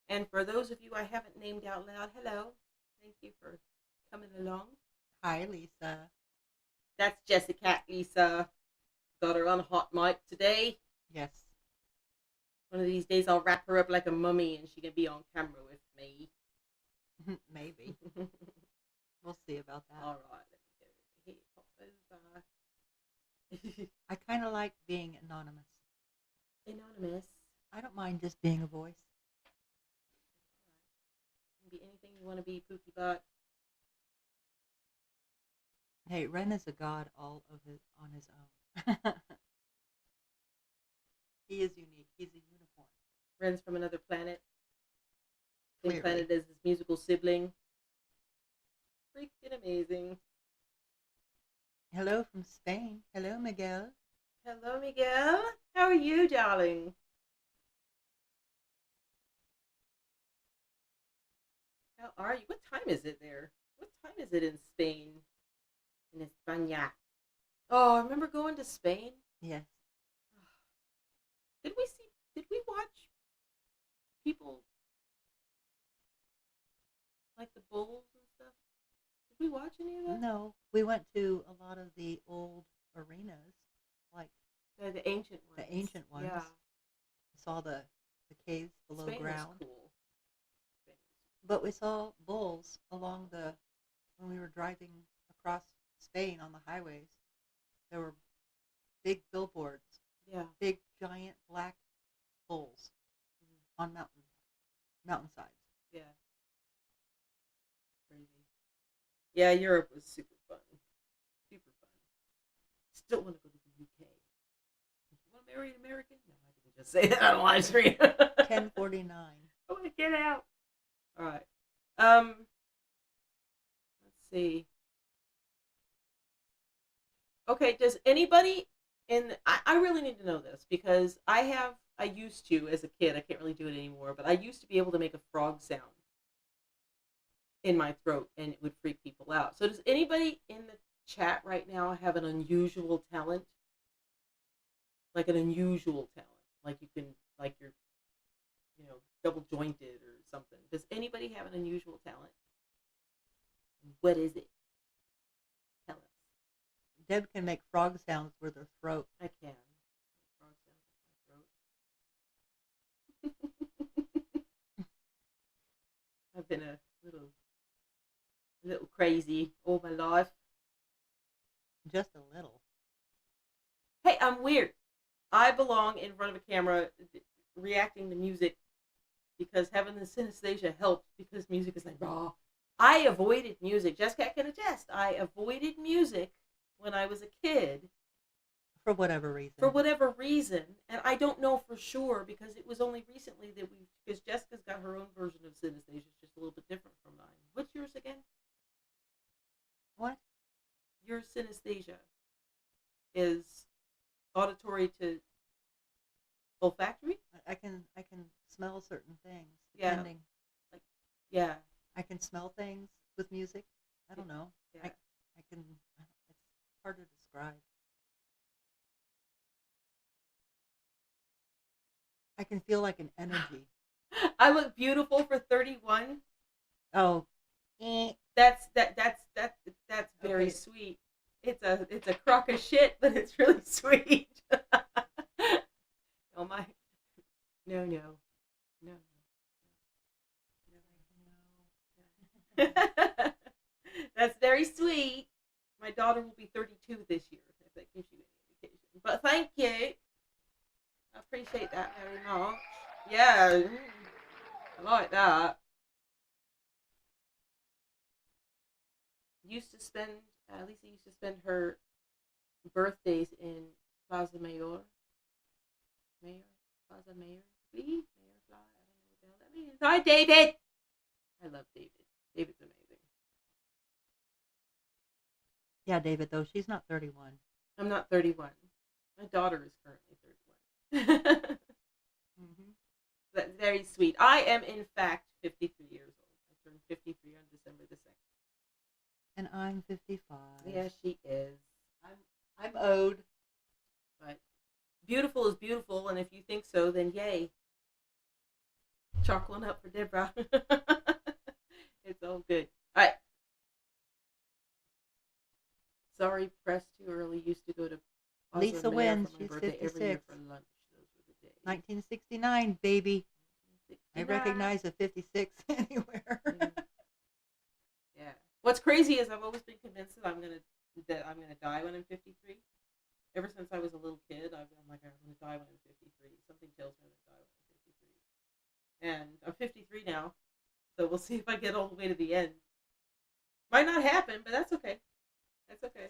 And for those of you I haven't named out loud, hello. Thank you for coming along. Hi, Lisa. That's Jessica, Lisa. Got her on hot mic today. Yes. One of these days I'll wrap her up like a mummy and she can be on camera with me. Maybe. We'll see about that. All right. Let me get it. I kind of like being anonymous. Anonymous. I don't mind just being a voice. Be anything you want to be, Pookie Bot. Hey, Ren is a god all of it on his own. He is unique. He's a unicorn. Ren's from another planet. Same Clearly. planet as his musical sibling. Freaking amazing. Hello from Spain. Hello, Miguel. Hello, Miguel. How are you, darling? How are you? What time is it there? What time is it in Spain? In España. Oh, I remember going to Spain. Yes. Did we watch people like the bulls and stuff? Did we watch any of that? No, we went to a lot of the old arenas, like The ancient ones. the ancient ones. Yeah. Saw the caves below Spain ground. was cool. But we saw bulls along when we were driving across Spain on the highways. There were big billboards, Yeah. big giant black bulls on mountainsides. Yeah. Crazy. Yeah, Europe was super fun. Super fun. Still want to go to the UK. You want to marry an American? No, I didn't just say that on live stream. 1049. I want to get out. All right. Let's see. Okay, does anybody I really need to know this because I used to, as a kid, I can't really do it anymore, but I used to be able to make a frog sound in my throat and it would freak people out. So does anybody in the chat right now have an unusual talent? Like an unusual talent? Like you can, like you're, double jointed or something. Does anybody have an unusual talent? What is it? Tell us. Deb can make frog sounds with her throat. I can. Frog sounds with my throat. I've been a little crazy all my life. Just a little. Hey, I'm weird. I belong in front of a camera reacting to music because having the synesthesia helps because music is like raw. I avoided music. Jessica can attest. I avoided music when I was a kid. For whatever reason. For whatever reason. And I don't know for sure because it was only recently that because Jessica's got her own version of synesthesia. It's just a little bit different from mine. What's yours again? What? Your synesthesia is auditory to olfactory? I can smell certain things. Yeah. Depending. Yeah. I can smell things with music. I don't know. Yeah. I can. It's hard to describe. I can feel like an energy. I look beautiful for 31. Oh. That's very Okay. sweet. It's a crock of shit, but it's really sweet. Oh my. No. That's very sweet. My daughter will be 32 this year, if that gives you any indication. But thank you. I appreciate that very much. Yeah, I like that. Lisa used to spend her birthdays in Plaza Mayor. Plaza Mayor, please? Mayor Fly? I don't know what the hell that means. Hi, David! I love David. David's amazing. Yeah, David, though, she's not 31. I'm not 31. My daughter is currently 31. Mm-hmm. That's very sweet. I am, in fact, 53 years old. I turned 53 on December the 2nd. And I'm 55. Yeah, she is. I'm owed. But beautiful is beautiful, and if you think so, then yay. Chalk one up for Deborah. It's all good. All right. Sorry, pressed too early. Used to go to Lisa Mayor wins. for my She's birthday every year 56. for lunch. Those were the days. 1969, baby. I 1969. recognize a 56 anywhere. Yeah. What's crazy is I've always been convinced that I'm gonna die when I'm 53. Ever since I was a little kid, I'm like, I'm gonna die when I'm 53. Something tells me I'm gonna die when I'm 53. And I'm 53 now, so we'll see if I get all the way to the end. Might not happen, but that's okay. That's okay.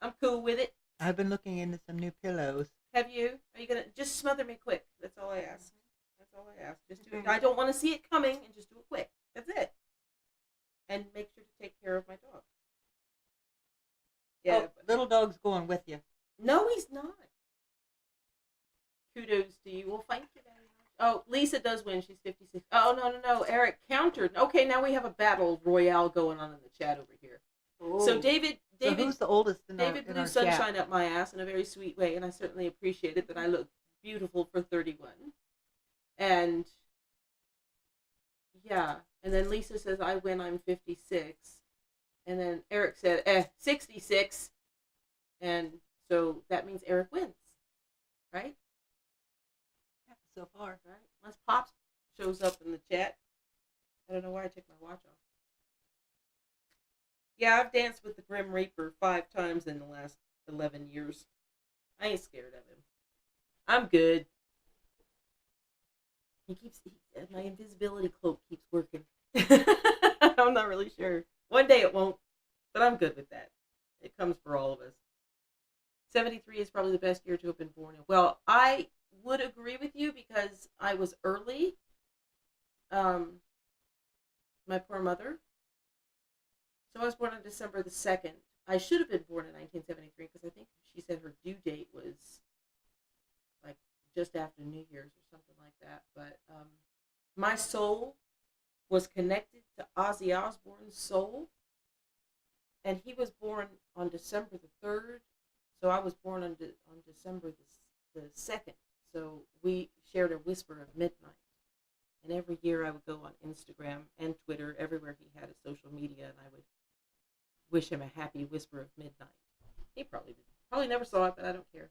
I'm cool with it. I've been looking into some new pillows. Have you? Are you gonna just smother me quick? That's all I ask. That's all I ask. Just do it. I don't want to see it coming, and just do it quick. That's it. And make sure to take care of my dog. Yeah. Oh, little dog's going with you. No, he's not. Kudos to you. Well, thank you very much. Oh, Lisa does win. She's 56. Oh, no. Eric countered. Okay, now we have a battle royale going on in the chat over here. Oh. So David, So who's the oldest in David our blew chat? sunshine up my ass in a very sweet way, and I certainly appreciate it that I look beautiful for 31. And yeah, and then Lisa says I win. I'm 56, and then Eric said 66, and so that means Eric wins, right? Yeah, so far. Right. Unless Pops shows up in the chat. I don't know why I took my watch off. Yeah, I've danced with the Grim Reaper 5 times in the last 11 years. I ain't scared of him. I'm good. My invisibility cloak keeps working. I'm not really sure. One day it won't, but I'm good with that. It comes for all of us. 73 is probably the best year to have been born in. Well, I would agree with you because I was early. My poor mother. So I was born on December the 2nd. I should have been born in 1973 because I think she said her due date was like just after New Year's or something like that. But my soul was connected to Ozzy Osbourne's soul, and he was born on December the 3rd, so I was born on December the 2nd. So we shared a whisper of midnight. And every year I would go on Instagram and Twitter, everywhere he had a social media, and I would wish him a happy whisper of midnight. He probably didn't. Probably never saw it, but I don't care.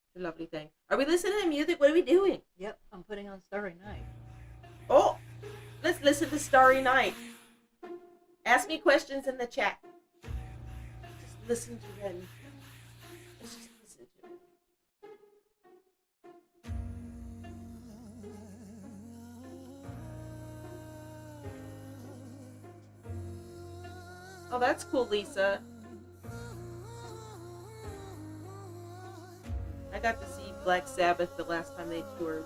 It's a lovely thing. Are we listening to music? What are we doing? Yep, I'm putting on Starry Night. Oh, let's listen to Starry Night. Ask me questions in the chat. Just listen to Ren. Let's just listen to it. Oh, that's cool, Lisa. I got to see Black Sabbath the last time they toured.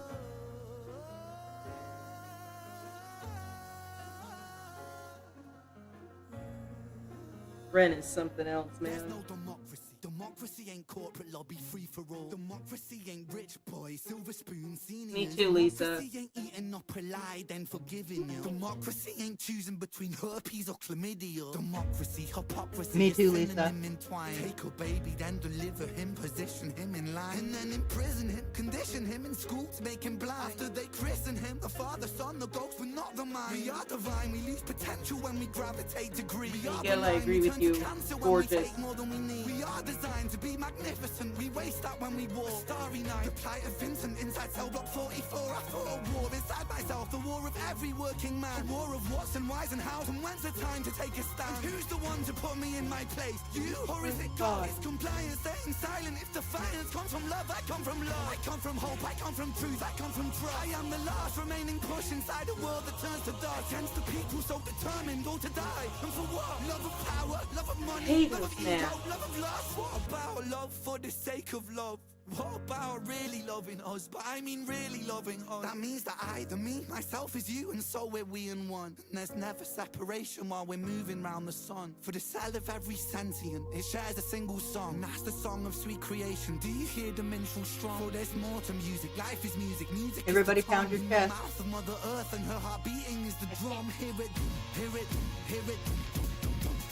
Ren is something else, man. There's no democracy. Democracy ain't corporate lobby free for all. Democracy ain't rich boys, silver spoon, seen Me too, Lisa. Democracy ain't eating up a lie, then forgiving you. Democracy ain't choosing between herpes or chlamydia. Democracy, hypocrisy. Me too, is Lisa. synonym entwined. Take a baby, then deliver him, position him in line, and then imprison him, condition him in school to make him blind. After they christen him, the Father, Son, the ghost, but not the mind. We are divine, we lose potential when we gravitate to greed. We are Miguel, I agree with you. Gorgeous. more than we need. We are designed to be magnificent. We waste that when we walk. A starry night, the plight of Vincent inside cell block 44. I fought a war inside myself, the war of every working man. A war of what's and why's and how's, and when's the time to take a stand? And who's the one to put me in my place? You? Or is it God? It's compliance, staying silent. If defiance comes from love, I come from love. I come from hope, I come from truth, I come from trust. I am the last remaining push inside a world that turns to dust. Against the people so determined, all to die. And for what? Love of power, love of money, love of ego, love of lust. What about love for the sake of love? What about really loving us? But I mean really loving us. That means that I, the me, myself is you, and so we're we in one. And there's never separation while we're moving round the sun. For the cell of every sentient, it shares a single song. And that's the song of sweet creation. Do you hear the minstrel strong? For there's more to music. Life is music. Music Everybody is the pound your tongue. chest. The mouth of Mother Earth, and her heart beating is the drum. Hear it, hear it, hear it.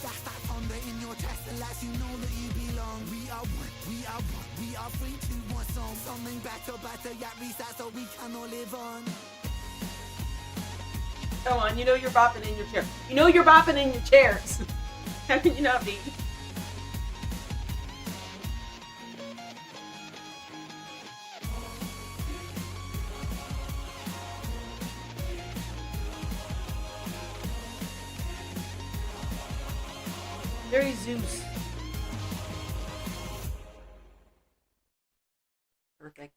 That's that thunder in your chest that lets you know that you belong. We are one, we are one, we are free to one song. Something better, yeah, reset so we can all live on. Come on, you know you're bopping in your chair. You know you're bopping in your chairs. How can you not be? Very Zeus. Perfect.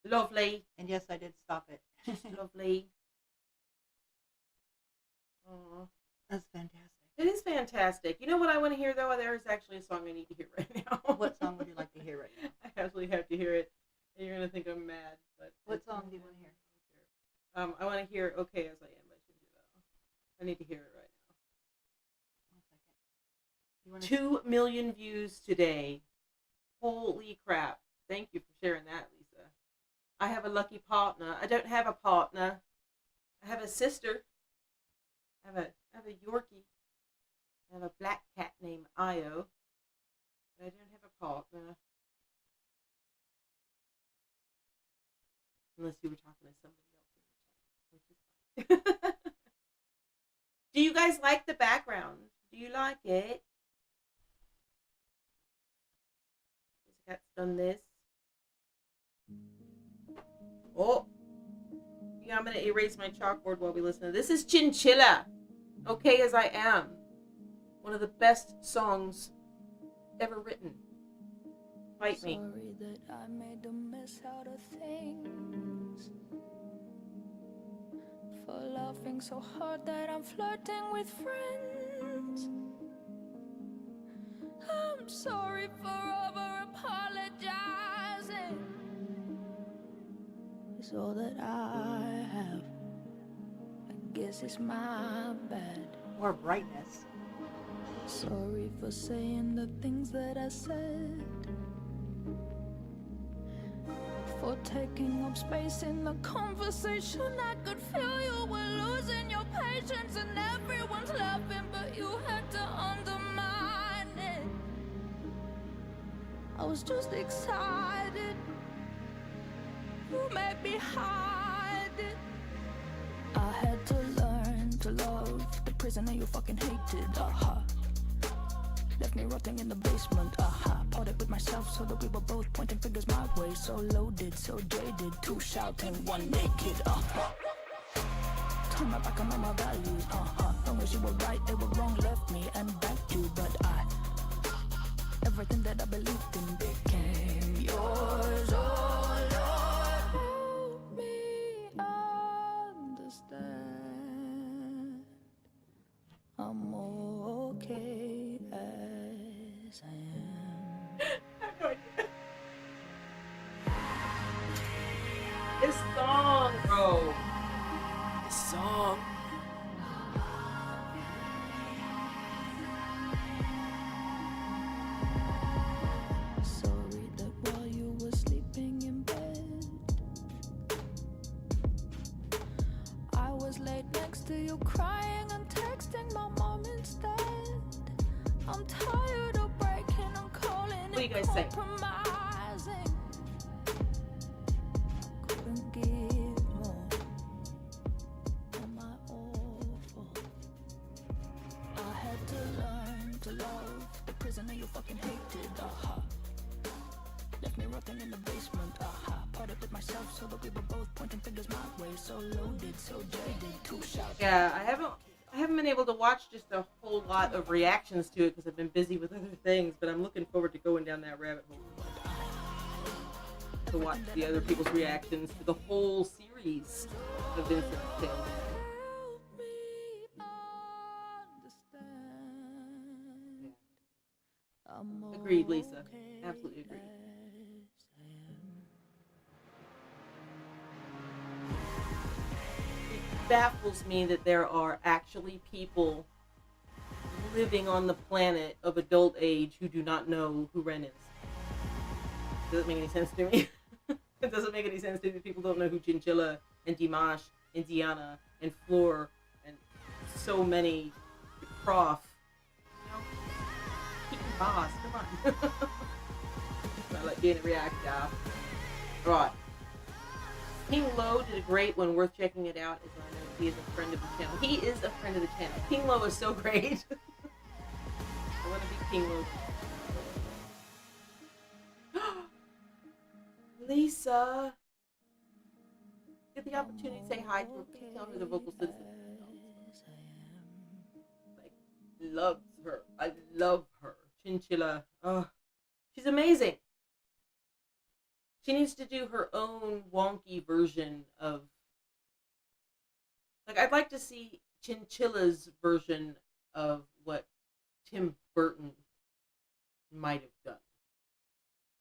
Lovely. And yes, I did stop it. Just lovely. Aw. That's fantastic. It is fantastic. You know what I want to hear, though? There is actually a song I need to hear right now. What song would you like to hear right now? I actually have to hear it. And you're going to think I'm mad. But What song do you want to hear? I want to hear Okay As I Am by Shinji. I need to hear it right now. 2 million views today. Holy crap. Thank you for sharing that, Lisa. I have a lucky partner. I don't have a partner. I have a sister. I have a Yorkie. I have a black cat named Io. But I don't have a partner. Unless you were talking to somebody else in the chat, which is fine. Do you guys like the background? Do you like it? This cat's done this. Oh. Yeah, I'm going to erase my chalkboard while we listen to this. This is Chinchilla. Okay As I Am. One of the best songs ever written. Fight me. Sorry that I made a mess out of things. For laughing so hard that I'm flirting with friends. I'm sorry for over apologizing. It's all that I have. I guess it's my bad. More brightness. Sorry for saying the things that I said, for taking up space in the conversation. I could feel you were losing your patience and everyone's laughing, but you had to undermine it. I was just excited. You made me hide it. I had to learn to love the prisoner you fucking hated. Left me rotting in the basement. Parted with myself so that we were both pointing fingers my way. So loaded, so jaded, two shouting, one naked. Turn my back on all my values. Long as you were right, they were wrong. Left me and backed you, but everything that I believed in became yours. Oh Lord, help me understand. I'm okay as I am. This song, bro. This song. Sorry that while you were sleeping in bed, I was laid next to you crying and texting my mom instead. I'm tired of breaking and calling What do you and guys think? compromising. Couldn't give more. Am I awful? I had to learn to love the prisoner you fucking hated. Left me rotting in the basement. Parted with myself so that we were both pointing fingers my way. So loaded, so jaded, two shouts. Yeah, I haven't been able to watch just a whole lot of reactions to it because I've been busy with other things, but I'm looking forward to going down that rabbit hole to watch the other people's reactions to the whole series of Vincent Tales. Help me understand. I'm Agreed, Lisa. okay Absolutely agreed. as I am. It baffles me that there are actually people living on the planet of adult age who do not know who Ren is. Doesn't make any sense to me. It doesn't make any sense to me that people don't know who Chinchilla and Dimash and Diana and Floor and so many Prof. You know, keep your boss. Come on. I like being a react, y'all. Right. King Lo did a great one, worth checking it out. As I know he is a friend of the channel. He is a friend of the channel. King Lo is so great. I want to be King Lo. Lisa, get the opportunity to say hi to her. Please tell her the VocalCitizen. Like, loves her. I love her. Chinchilla. Oh, she's amazing. She needs to do her own wonky version of. Like, I'd like to see Chinchilla's version of what Tim Burton might have done.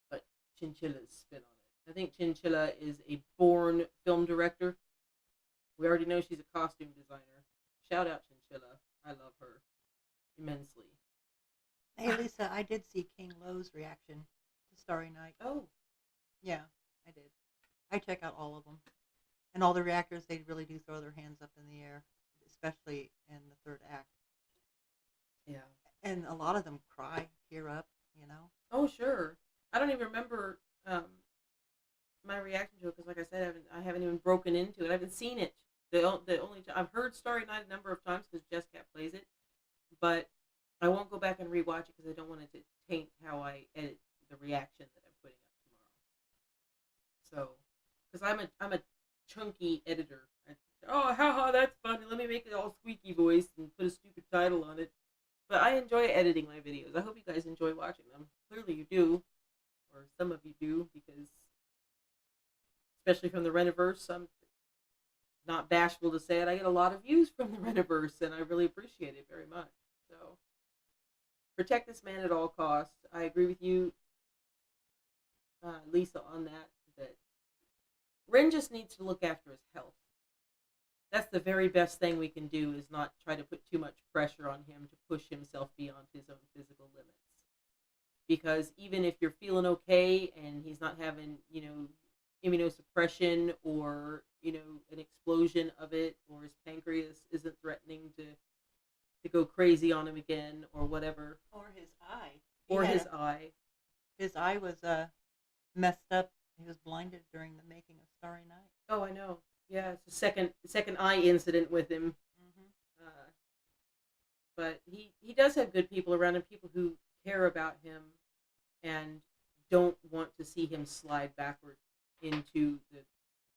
But Chinchilla's spin on it. I think Chinchilla is a born film director. We already know she's a costume designer. Shout out Chinchilla. I love her immensely. Hey, Lisa, I did see King Lo's reaction to Starry Night. Oh, Yeah, I did. I check out all of them. And all the reactors, they really do throw their hands up in the air, especially in the third act. yeah. And a lot of them cry, tear up, you know. Oh, sure. I don't even remember my reaction to it because, like I said, I haven't even broken into it. I haven't seen it. The only I've heard Starry Night a number of times because Jessica plays it, but I won't go back and rewatch it because I don't want it to taint how I edit the reaction that I'm putting up tomorrow. So, because I'm a chunky editor. Oh, haha, that's funny. Let me make it all squeaky voice and put a stupid title on it. But I enjoy editing my videos. I hope you guys enjoy watching them. Clearly you do, or some of you do, because especially from the Reniverse, I'm not bashful to say it. I get a lot of views from the Reniverse, and I really appreciate it very much. So, protect this man at all costs. I agree with you, Lisa, on that. That Ren just needs to look after his health. That's the very best thing we can do, is not try to put too much pressure on him to push himself beyond his own physical limits. Because even if you're feeling okay and he's not having, immunosuppression or, an explosion of it, or his pancreas isn't threatening to go crazy on him again or whatever. Or his eye. Or his eye. His eye was messed up. He was blinded during the making of Starry Night. Oh, I know. Yeah, it's a second eye incident with him. Mm-hmm. But he does have good people around him, people who care about him and don't want to see him slide backward into the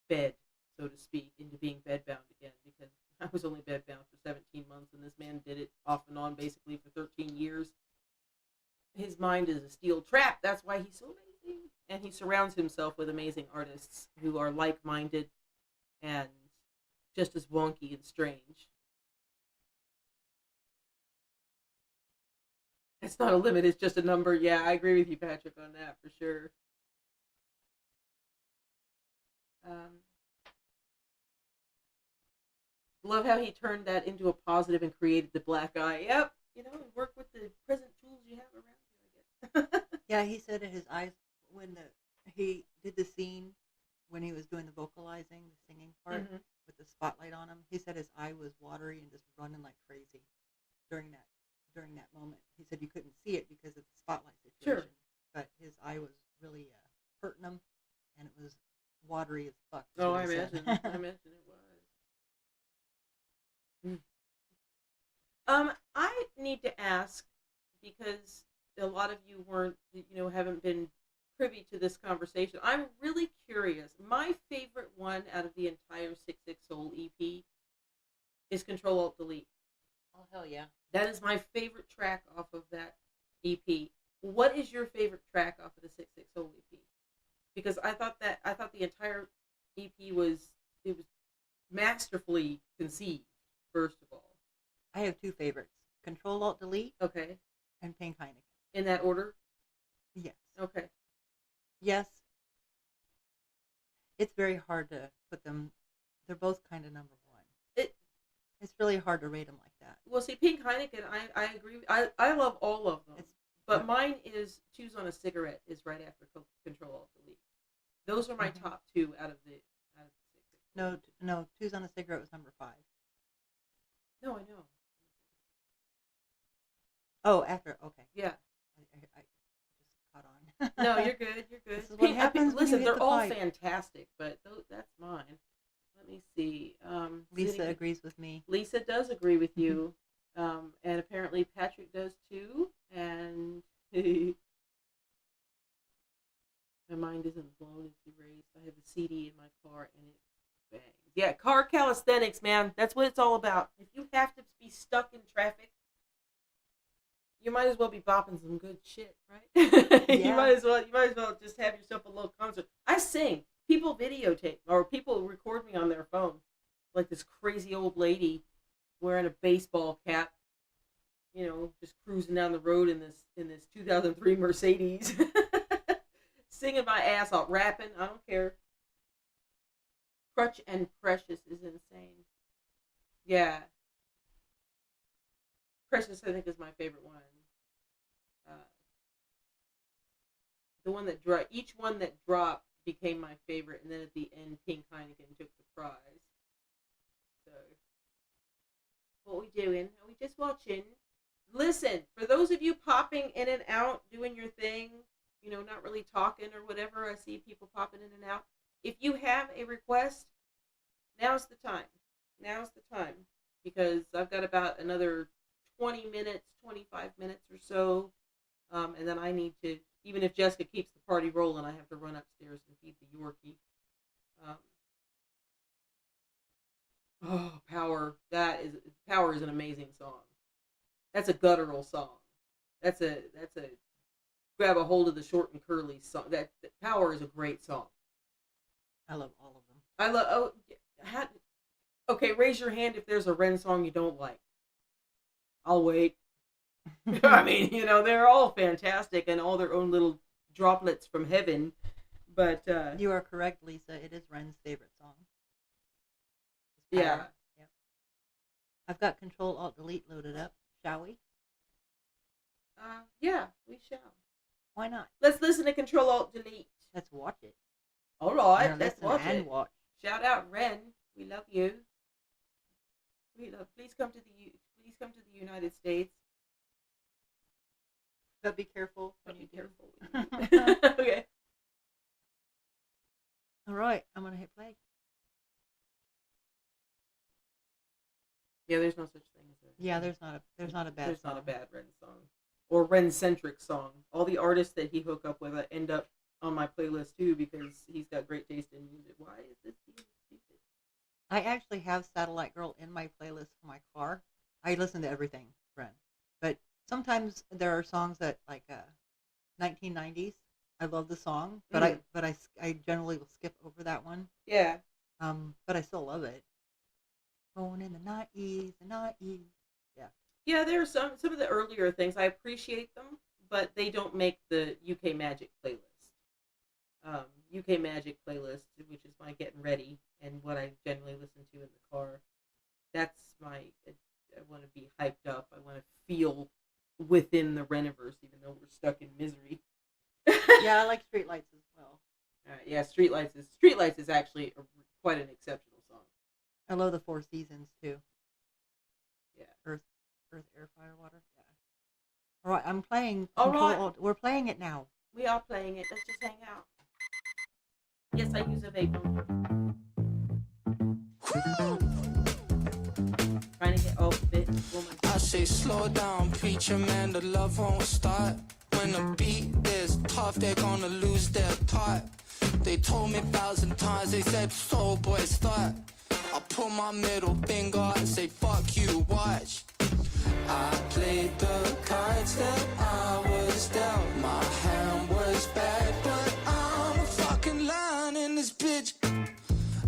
bed, so to speak, into being bedbound again, because I was only bedbound for 17 months, and this man did it off and on basically for 13 years. His mind is a steel trap. That's why he's so amazing. And he surrounds himself with amazing artists who are like-minded and just as wonky and strange. It's not a limit, it's just a number. Yeah, I agree with you, Patrick, on that for sure. Love how he turned that into a positive and created the black eye. Yep, work with the present tools you have around you, I guess. Yeah, he said that his eyes, when he did the scene when he was doing the vocalizing, the singing part, Mhm. with the spotlight on him, he said his eye was watery and just running like crazy during that moment. He said you couldn't see it because of the spotlight situation. Sure. But his eye was really hurting him, and it was watery as fuck. is Oh, what I he said. imagine. I imagine it was. I need to ask, because a lot of you haven't been privy to this conversation. I'm really curious. My favorite one out of the entire 66 Soul EP is Control Alt Delete. Oh, hell yeah. That is my favorite track off of that EP. What is your favorite track off of the 66 Soul EP? Because I thought the entire EP was masterfully conceived. First of all, I have two favorites: Control Alt Delete okay, and Pink Heineken. in that order. Yes. Okay, Yes. It's very hard to put them. They're both kind of number one. It's really hard to rate them like that. well, see, Pink Heineken, I agree. I love all of them, but mine is Choose on a Cigarette is right after Control Alt Delete. Those are my Mhm. top two out of the 6. No. Choose on a Cigarette was number 5. No, I know. Oh, after. Okay. Yeah. I just caught on. No, you're good. You're good. This is what happens when you Listen, hit they're the all pipe. fantastic, but that's mine. Let me see. Lisa agrees with me. Lisa does agree with you, and apparently Patrick does too. And my mind isn't blown; it's erased. I have the CD in my car, and it bangs. Yeah, car calisthenics, man. That's what it's all about. If you have to be stuck in traffic, you might as well be bopping some good shit, right? Yeah. You might as well just have yourself a little concert. I sing. People videotape or people record me on their phone, like this crazy old lady wearing a baseball cap, just cruising down the road in this 2003 Mercedes, singing my ass off, rapping. I don't care. Crutch and Precious is insane. Yeah. Precious, I think, is my favorite one. The one that each one that dropped became my favorite, and then at the end, Pink Heineken took the prize. So, what we doing? Are we just watching? Listen, for those of you popping in and out, doing your thing, not really talking or whatever, I see people popping in and out. If you have a request, now's the time. Now's the time, because I've got about another 20 minutes, 25 minutes or so, and then I need to, even if Jessica keeps the party rolling, I have to run upstairs and feed the Yorkie. Power is an amazing song. That's a guttural song. That's a grab a hold of the short and curly song. That Power is a great song. I love all of them. I love. Okay, raise your hand if there's a Ren song you don't like. I'll wait. I mean, they're all fantastic and all their own little droplets from heaven. But You are correct, Lisa. It is Ren's favorite song. yeah, I've got Control Alt Delete loaded up. Shall we? Yeah, we shall. Why not? Let's listen to Control Alt Delete. Let's watch it. All right, Now let's listen watch and it. watch. Shout out Ren, we love you. Please come to the United States. But be careful. But when be you careful. do. Okay. All right, I'm gonna hit play. Yeah, there's no such thing as a. Yeah, there's not a bad There's song. not a bad Ren song or Ren-centric song. All the artists that he hook up with end up on my playlist too because he's got great taste in music. Why is this being stupid? I actually have Satellite Girl in my playlist for my car. I listen to everything, Ren. But sometimes there are songs that, like 1990s, I love the song, but I generally will skip over that one. Yeah. But I still love it. Going in the 90s, the 90s. Yeah. Yeah, there are some of the earlier things. I appreciate them, but they don't make the UK Magic playlist. UK Magic playlist, which is my getting ready and what I generally listen to in the car. That's I want to be hyped up. I want to feel within the Reniverse, even though we're stuck in misery. Yeah, I like Streetlights as well. Yeah, Streetlights is actually quite an exceptional song. I love the Four Seasons too. Yeah. Earth, Air, Fire, Water. Yeah. All right, I'm playing. All right. We're playing it now. We are playing it. Let's just hang out. Yes, I use a vape. Trying to get off it. I say slow down, preacher man, the love won't start. When the beat is tough, they're gonna lose their part. They told me 1,000 times, they said, soul boy, start. I put my middle finger and say, fuck you, watch. I played the cards that I was dealt. My hand was bad, but I'm a fucking lion in this bitch.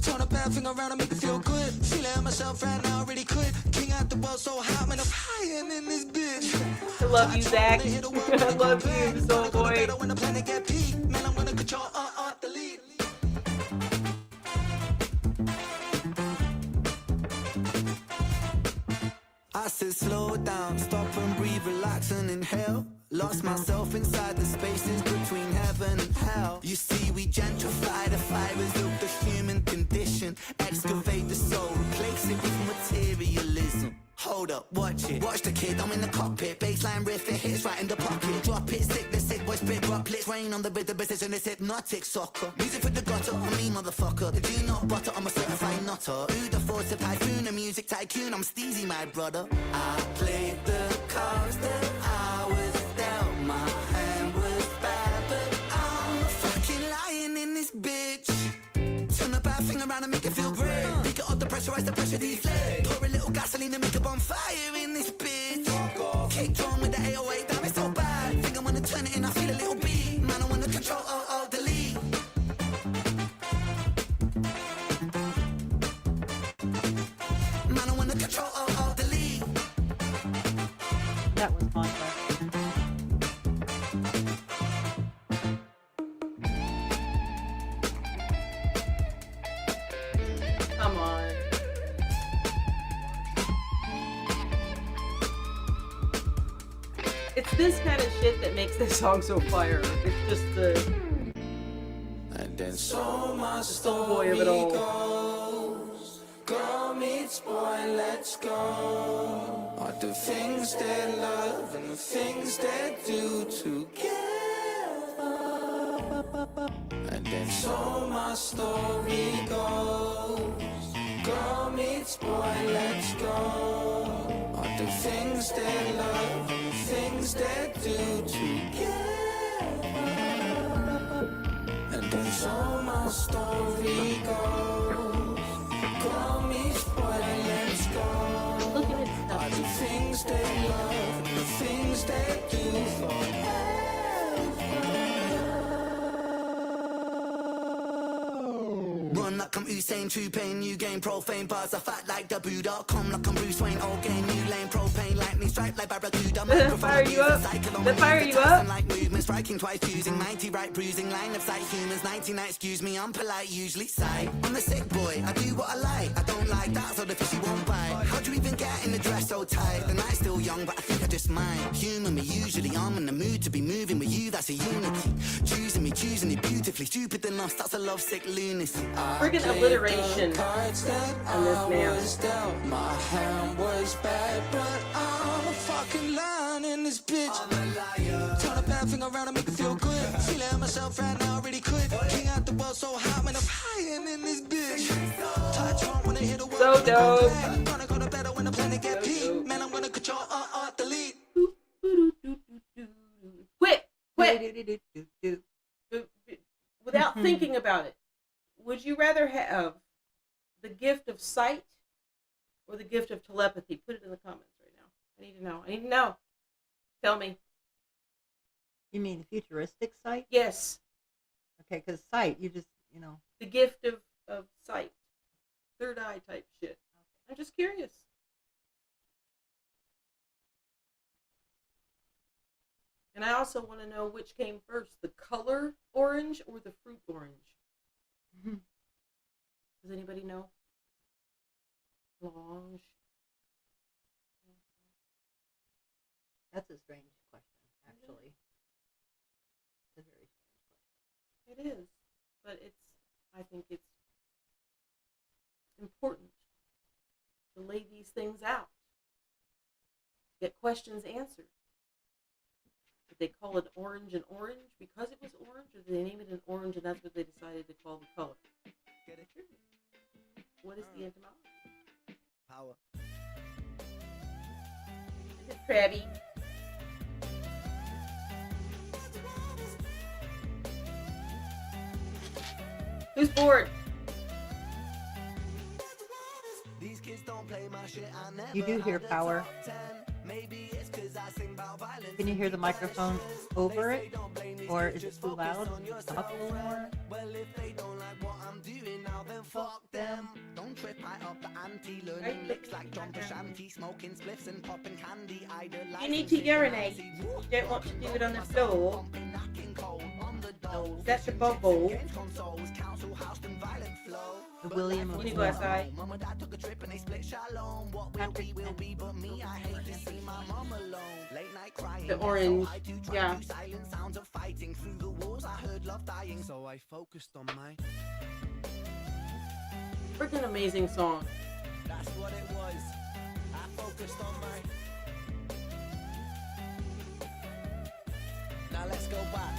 Turn a bad thing around and make it feel good. Feeling myself right now, really could. King out the world so hot, man, I'm flying in this bitch. I love you, Zach. I love you, soul boy. When the planet get peak, man, I'm gonna control the lead. I said slow down, stop and breathe, relax and inhale. Lost myself inside the spaces between heaven and hell. You see, we gentrify the fibers of the human condition. Excavate the soul, replace it with materialism. Hold up, watch it. Watch the kid, I'm in the cockpit. Baseline riff, it hits right in the pocket. Drop it, sick, the sick boy spit droplets. Rain on the rhythm, precision, it's hypnotic soccer. Music for the gutter, I mean motherfucker. The G not butter, I'm a certified nutter. Who the force of typhoon, a music tycoon, I'm Steezy, my brother. I played the cards that I was dealt. My hand was bad, but I'm a fucking lion in this bitch. Turn the bad thing around and make it feel great. Pick it up, the pressurize the pressure deflate. Pour a little gasoline and make a bonfire in this bitch. Kick drum with the 808, damn it's so bad. Think I wanna turn it in, I feel a little beat. Man, I wanna control, delete. Man, I wanna control, delete. That was fun. Come on. It's this kind of shit that makes this song so fire. It's just the And then so my soul boy of it all. goes. Girl meets boy, let's go. All the things they love and the things they do together. And then so my story goes. Girl meets boy, let's go. All the things they love and the things they do together. And then so my story goes. Girl meets boy, let's go. Look at it All stuff. the things they love and the things they do forever. Run like I'm Usain, true pain, new game, profane bars. I fight like the Buddha, come like I'm Bruce Wayne, old game, new lane, propane, lightning strike like Barracuda. Fire you up. The fire you up. Like movement, striking twice, fusing, mighty right, bruising, line of sight, humans, 99, excuse me, I'm polite, usually sigh. I'm the sick boy, I do what I like, I don't like that, so the fishy won't bite. How'd you even get in the dress so tight? The night's still young, but I think I just might. Human me, usually I'm in the mood to be moving with you, that's a unity. Choosing me beautifully, stupid enough, that's a lovesick lunacy. Friggin' alliteration on this man. My hand was bad, but I'm a fucking lion in this bitch. I'm a liar. Turn a bad thing around and make it feel good. Feeling myself right now, really could. King out the world so hot, man, I'm high in this bitch. Touch on when I hit the world. So dope. Gonna go to better when the planet get peak. Man, I'm gonna control, delete. Quit. Without thinking about it, would you rather have the gift of sight or the gift of telepathy? Put it in the comments right now. I need to know. Tell me. You mean futuristic sight? Yes. Okay, because sight, you just, The gift of sight. Third eye type shit. I'm just curious. And I also want to know which came first, the color orange or the fruit orange. Does anybody know? Orange. That's a strange question, actually. It's a very strange question. It is, but I think it's important to lay these things out. Get questions answered. Did they call it orange and orange because it was orange, or did they name it an orange and that's what they decided to call the color? Get it? What is the etymology? Power. Is it crabby? Who's bored? These kids don't play my shit, I never You do hear had a power. top 10. Maybe it's 'cause I sing about violence. Can you hear the microphone over it? Or is it too loud? Up a little more? Well, if they don't like what I'm doing now, then fuck them. Don't trip, I up the ante, learning licks like John Pashanti, smoking spliffs and popping candy. You need to urinate. You don't want to do it on the floor. That's the bubble. The William You of need to go outside. Mama, dad took a trip and they split shalom. What will be, but me, I hate to see my mom alone. Late night crying. The orange. Yeah. Silent sounds of fighting through the walls. I heard love dying, so I focused on my. Freaking amazing song. That's what it was. I focused on my. Now let's go back.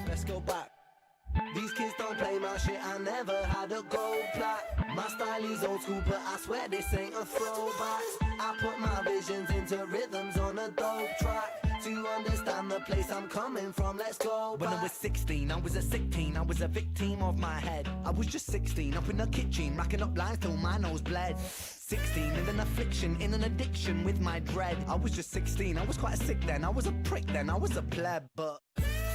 Let's go back. These kids don't play my shit, I never had a gold plat. My style is old school, but I swear this ain't a throwback. I put my visions into rhythms on a dope track. To understand the place I'm coming from, let's go back. When I was 16, I was a sick teen, I was a victim of my head. I was just 16, up in the kitchen, racking up lines till my nose bled. 16, in an affliction, in an addiction with my dread. I was just 16, I was quite sick then, I was a prick then, I was a pleb, but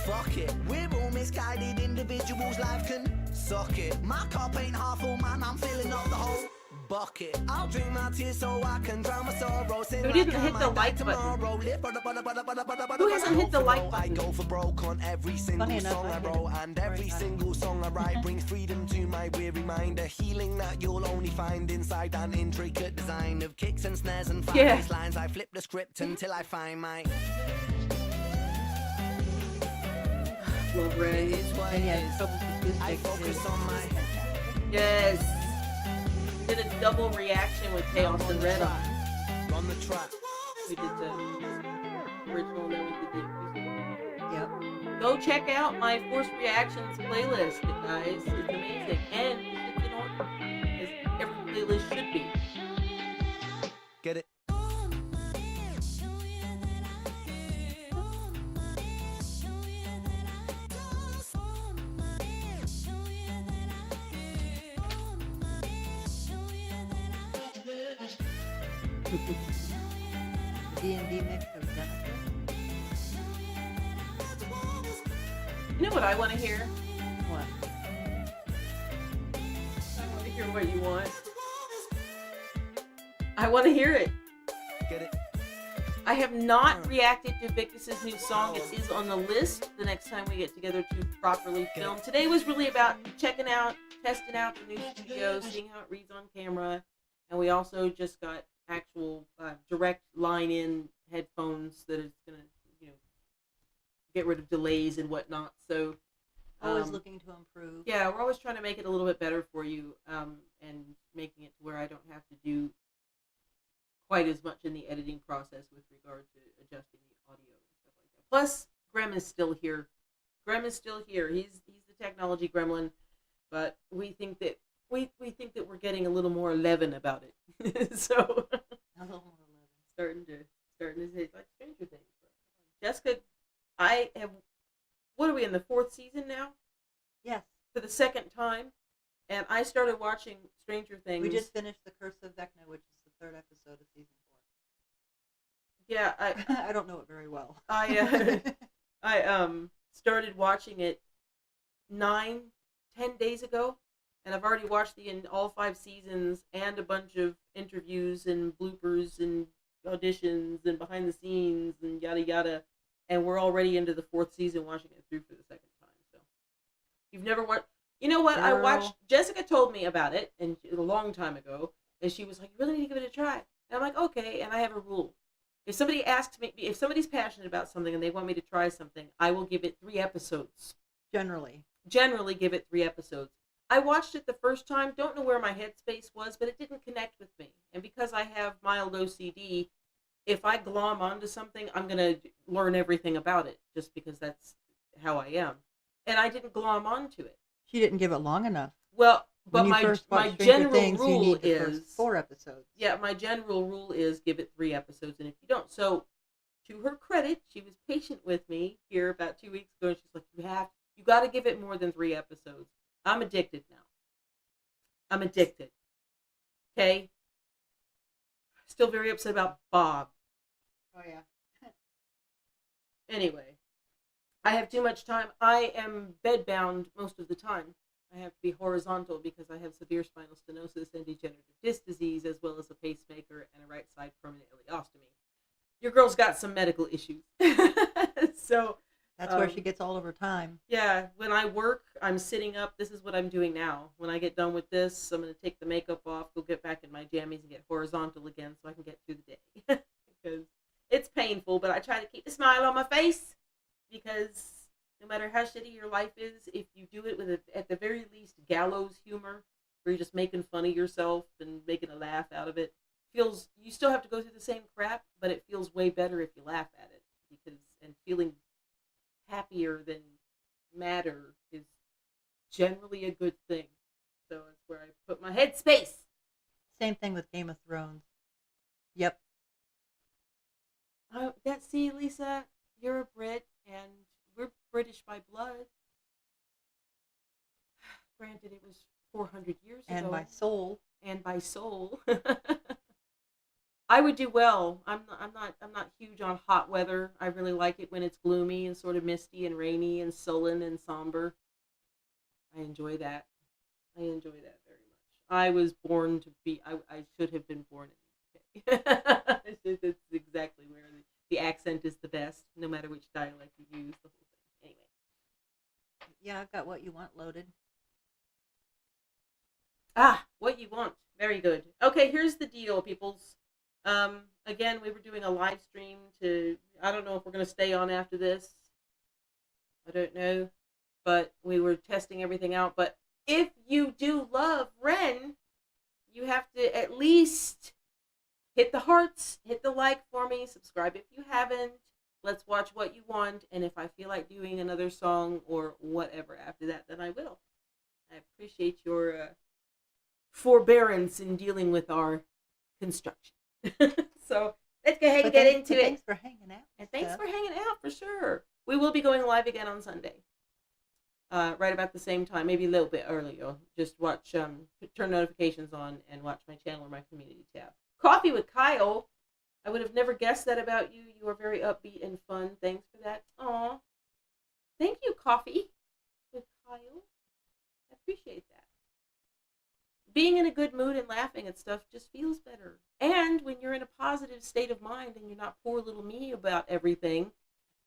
fuck it, we're all misguided individuals, life can suck it. My cup ain't half full, man, I'm filling up the whole bucket. I'll drink my tears so I can drown my sorrow. Who didn't hit the like button? Who hasn't hit the like button? I go for broke on every single Funny enough, song I I hit wrote, it. and every single song I write brings freedom to my weary mind. A healing that you'll only find inside an intricate design of kicks and snares and fast Yeah. lines. I flip the script until I find my. Love Ren. And yeah, trouble I acoustic focus is on my. Yes. Did a double reaction with Chaos and Red on. On the track. We did the original, and then we did the acoustic. Yep. Go check out my Forced Reactions playlist, guys. It's amazing. And it's in order, as every playlist should be. Get it? The D&D mix of Jansen. You know what I want to hear? What? what you want. I want to hear it. Get it? I have not reacted to Victus's new song. It is on the list the next time we get together to properly film. Today was really about checking out, testing out the new studio, seeing how it reads on camera, and we also just got actual direct line-in headphones that is going to, get rid of delays and whatnot. So Always looking to improve. yeah, we're always trying to make it a little bit better for you, and making it to where I don't have to do quite as much in the editing process with regard to adjusting the audio and stuff like that. Plus, Grem is still here. Grem is still here. He's the technology gremlin, but we think that we're getting a little more 11 about it. So A little more 11. starting to say like Stranger Things. Jessica, what are we in the 4th season now? Yes. For the 2nd time, and I started watching Stranger Things. We just finished The Curse of Vecna, which is the 3rd episode of season 4. Yeah, I don't know it very well. I started watching it 9-10 days ago, and I've already watched all 5 seasons and a bunch of interviews and bloopers and auditions and behind the scenes and yada yada, and we're already into the 4th season watching it through for the 2nd time. So you've never watched? You know what? I watched. Jessica told me about it, and a long time ago, and she was like, "You really need to give it a try." And I'm like, "Okay." And I have a rule: if somebody asks me, if somebody's passionate about something and they want me to try something, I will give it 3 episodes. Generally Give it 3 episodes. I watched it the first time. Don't know where my headspace was, but it didn't connect with me. And because I have mild OCD, if I glom onto something, I'm gonna learn everything about it just because that's how I am. And I didn't glom onto it. She didn't give it long enough. Well, but When you my first watch Stranger general Things, you rule need the is first 4 episodes. Yeah, my general rule is give it 3 episodes, and if you don't, so to her credit, she was patient with me here about 2 weeks ago, and she's like, you got to give it more than 3 episodes. I'm addicted now. I'm addicted. Okay? Still very upset about Bob. Oh yeah. Anyway, I have too much time. I am bedbound most of the time. I have to be horizontal because I have severe spinal stenosis and degenerative disc disease, as well as a pacemaker and a right side permanent ileostomy. Your girl's got some medical issues. So That's where she gets all of her time. yeah, when I work, I'm sitting up. This is what I'm doing now. When I get done with this, I'm going to take the makeup off, go get back in my jammies and get horizontal again so I can get through the day. Because it's painful, but I try to keep a smile on my face because no matter how shitty your life is, if you do it with, at the very least, gallows humor, where you're just making fun of yourself and making a laugh out of it, feels, you still have to go through the same crap, but it feels way better if you laugh at it. Because, and feeling happier than madder is generally a good thing. So it's where I put my headspace. Same thing with Game of Thrones. Yep. See, Lisa, you're a Brit, and we're British by blood. Granted, it was 400 years ago. And by soul. And by soul. I would do well. I'm not huge on hot weather. I really like it when it's gloomy and sort of misty and rainy and sullen and somber. I enjoy that. I enjoy that very much. I was born to be. I should have been born in the UK. It's exactly where the accent is the best, no matter which dialect you use. The whole thing. Anyway. Yeah, I've got What You Want loaded. What You Want. Very good. Okay, here's the deal, peoples. Again, we were doing a live stream to, I don't know if we're going to stay on after this. I don't know. But we were testing everything out. But if you do love Ren, you have to at least hit the hearts, hit the like for me, subscribe if you haven't. Let's watch What You Want. And if I feel like doing another song or whatever after that, then I will. I appreciate your forbearance in dealing with our construction. So let's go ahead and get into it. Thanks for hanging out. And thanks for hanging out, for sure. We will be going live again on Sunday. Right about the same time, maybe a little bit earlier. Just watch, turn notifications on and watch my channel or my community tab. Coffee with Kyle. I would have never guessed that about you. You are very upbeat and fun. Thanks for that. Aw. Thank you, Coffee with Kyle. I appreciate that. being in a good mood and laughing at stuff just feels better. And when you're in a positive state of mind and you're not poor little me about everything,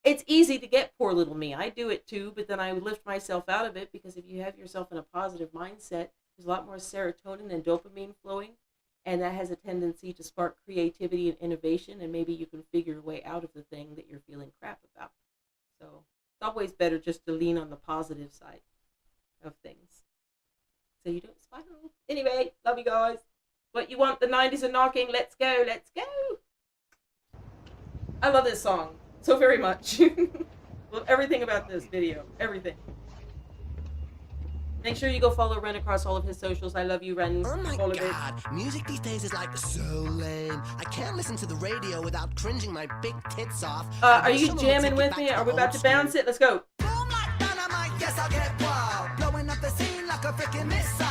it's easy to get poor little me. I do it too, but then I lift myself out of it, because if you have yourself in a positive mindset, there's a lot more serotonin and dopamine flowing, and that has a tendency to spark creativity and innovation, and maybe you can figure your way out of the thing that you're feeling crap about. So it's always better just to lean on the positive side of things, so you don't spiral. Anyway, love you guys. What you want? The 90s are knocking. Let's go. Let's go. I love this song so very much. Love everything about this video. Everything. Make sure you go follow Ren across all of his socials. I love you, Ren. Oh my All of it. god, music these days is like so lame. I can't listen to the radio without cringing my big tits off. Are you jamming with me? Are we about to bounce it? Let's go. Boom like dynamite, yes I get wild. Blowing up the scene like a freaking missile.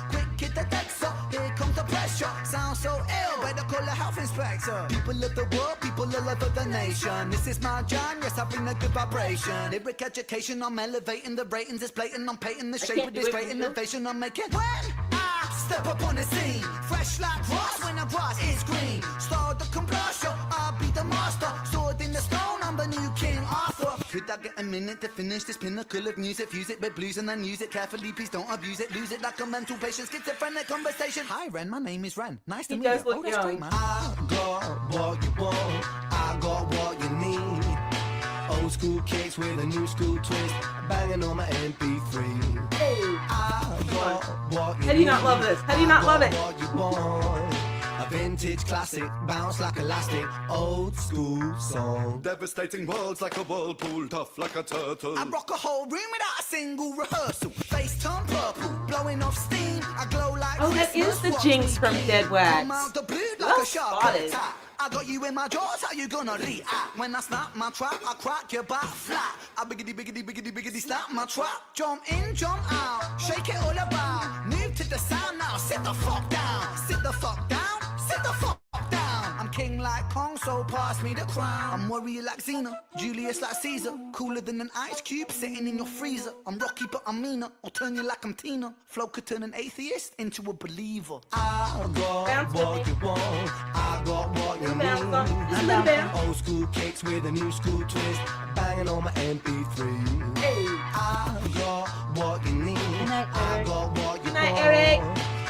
Quick hit the deck, so here comes the pressure. Sound so ill, better call the health inspector. People of the world, people all over the nation. This is my jam, yes I bring a good vibration. Lyric education, I'm elevating the ratings. It's blatant, I'm painting the shape can't with do this it, great you do? innovation I'm making. When I step up on the scene, fresh like Ross when I cross is green. Start the combustion, I'll be the master. Sword in the stone, I'm the new King Arthur. Could I get a minute to finish this pinnacle of music? Fuse it with blues and then use it carefully. Please don't abuse it. Lose it like a mental patient. Schizophrenic conversation. Hi Ren, my name is Ren. Nice to He meet does you. look That's young. great, man. I got what you want. I got what you need. Old school kicks with a new school twist. Banging on my MP3. Hey. I got what you How do you not love this? How do you not love it? What you want. A vintage classic, bounce like elastic, old school song. Devastating worlds like a whirlpool, tough like a turtle. I rock a whole room without a single rehearsal. Face turn purple, blowing off steam. I glow like Oh, that Christmas, is the watch Jinx me from gleam. Dead Wax. Come out the blue like Well a shark spotted. attack. I got you in my jaws, how you gonna react? When I snap my trap, I crack your back flat. I biggity biggity biggity biggity snap my trap. Jump in, jump out, shake it all about. Move to the sound now, sit the fuck down. Sit the fuck down, sit the fuck down. I'm king like Kong, so pass me the crown. I'm warrior like Xena, Julius like Caesar. Cooler than an ice cube sitting in your freezer. I'm Rocky but I'm meaner, I'll turn you like I'm Tina. Flow could turn an atheist into a believer. I got Bounce with what me. you want, I got what you Little bounce need. on. Just a little bounce. Old school kicks with a new school twist, banging on my MP3. Hey. I got what you need. Good night, I Eric. got what you Good night, want. Eric.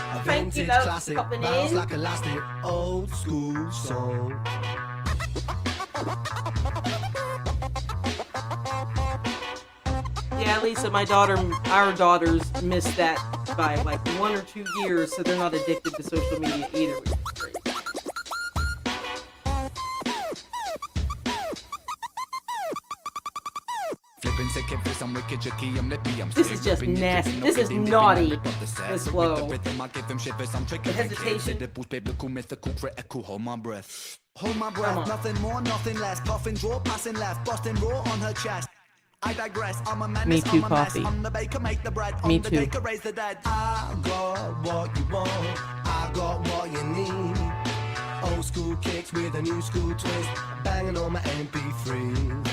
A Thank you, vintage love, for classic, popping bounce in. like elastic, old school song. Yeah, Lisa, our daughters missed that by like 1 or 2 years, so they're not addicted to social media either, which is great. Flipping second for some wicked tricky, I'm lippy, I'm This is just nasty. This is naughty. This flow. The hesitation. biblical, mythical, critical, hold my breath. Hold my Come breath, on. nothing more, nothing less. Puffing draw, passing left, busting raw on her chest. I digress, I'm a menace, Me too, I'm a mess. coffee. I'm the baker, make the bread. Me I'm the too. taker, raise the dead. I got what you want, I got what you need. Old school kicks with a new school twist, banging on my MP3.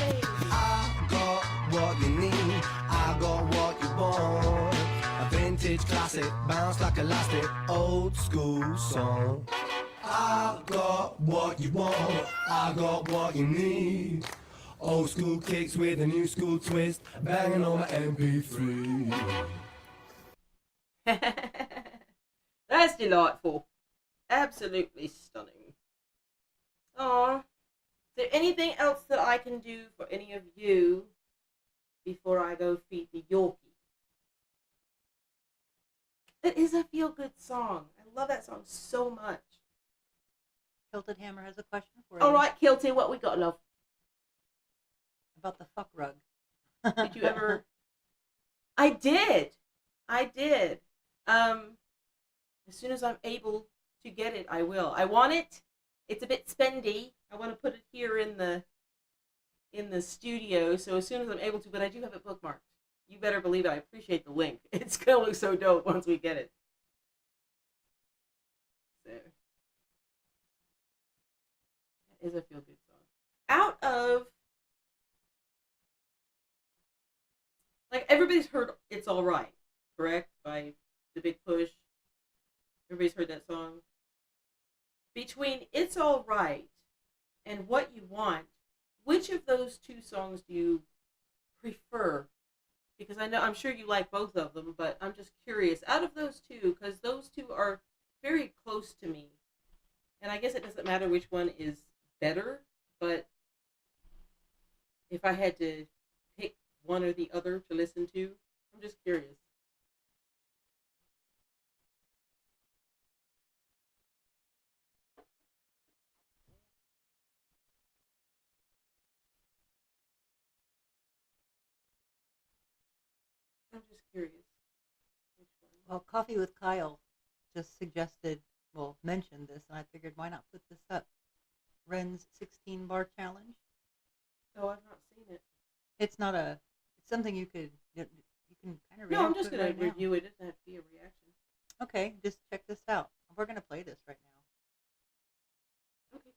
I got what you need, I got what you want. A vintage classic, bounce like elastic, old school song. I got what you want, I got what you need. Old school kicks with a new school twist, banging on my MP3. That's delightful. Absolutely stunning. Aw. Is there anything else that I can do for any of you before I go feed the Yorkie? It is a feel-good song. I love that song so much. Tilted Hammer has a question for you. All right, Kilty, what we got, love? About the fuck rug. Did you ever? I did. As soon as I'm able to get it, I will. I want it. It's a bit spendy. I want to put it here in the studio. So as soon as I'm able to, but I do have it bookmarked. You better believe it. I appreciate the link. It's gonna look so dope once we get it. So that is a feel good song. Out of like everybody's heard "It's All Right," correct? By the Big Push. Everybody's heard that song. Between It's All Right and What You Want, which of those two songs do you prefer? Because I'm sure you like both of them, but I'm just curious. Out of those two, because those two are very close to me. And I guess it doesn't matter which one is better, but if I had to pick one or the other to listen to, I'm just curious. I'm just curious. Which one? Well, Coffee with Kyle just mentioned this, and I figured why not put this up? Ren's 16 bar challenge. Oh, I've not seen it. It's something you can kind of react No, I'm just to going right to now. review it. It doesn't have to be a reaction. Okay, just check this out. We're going to play this right now. Okay.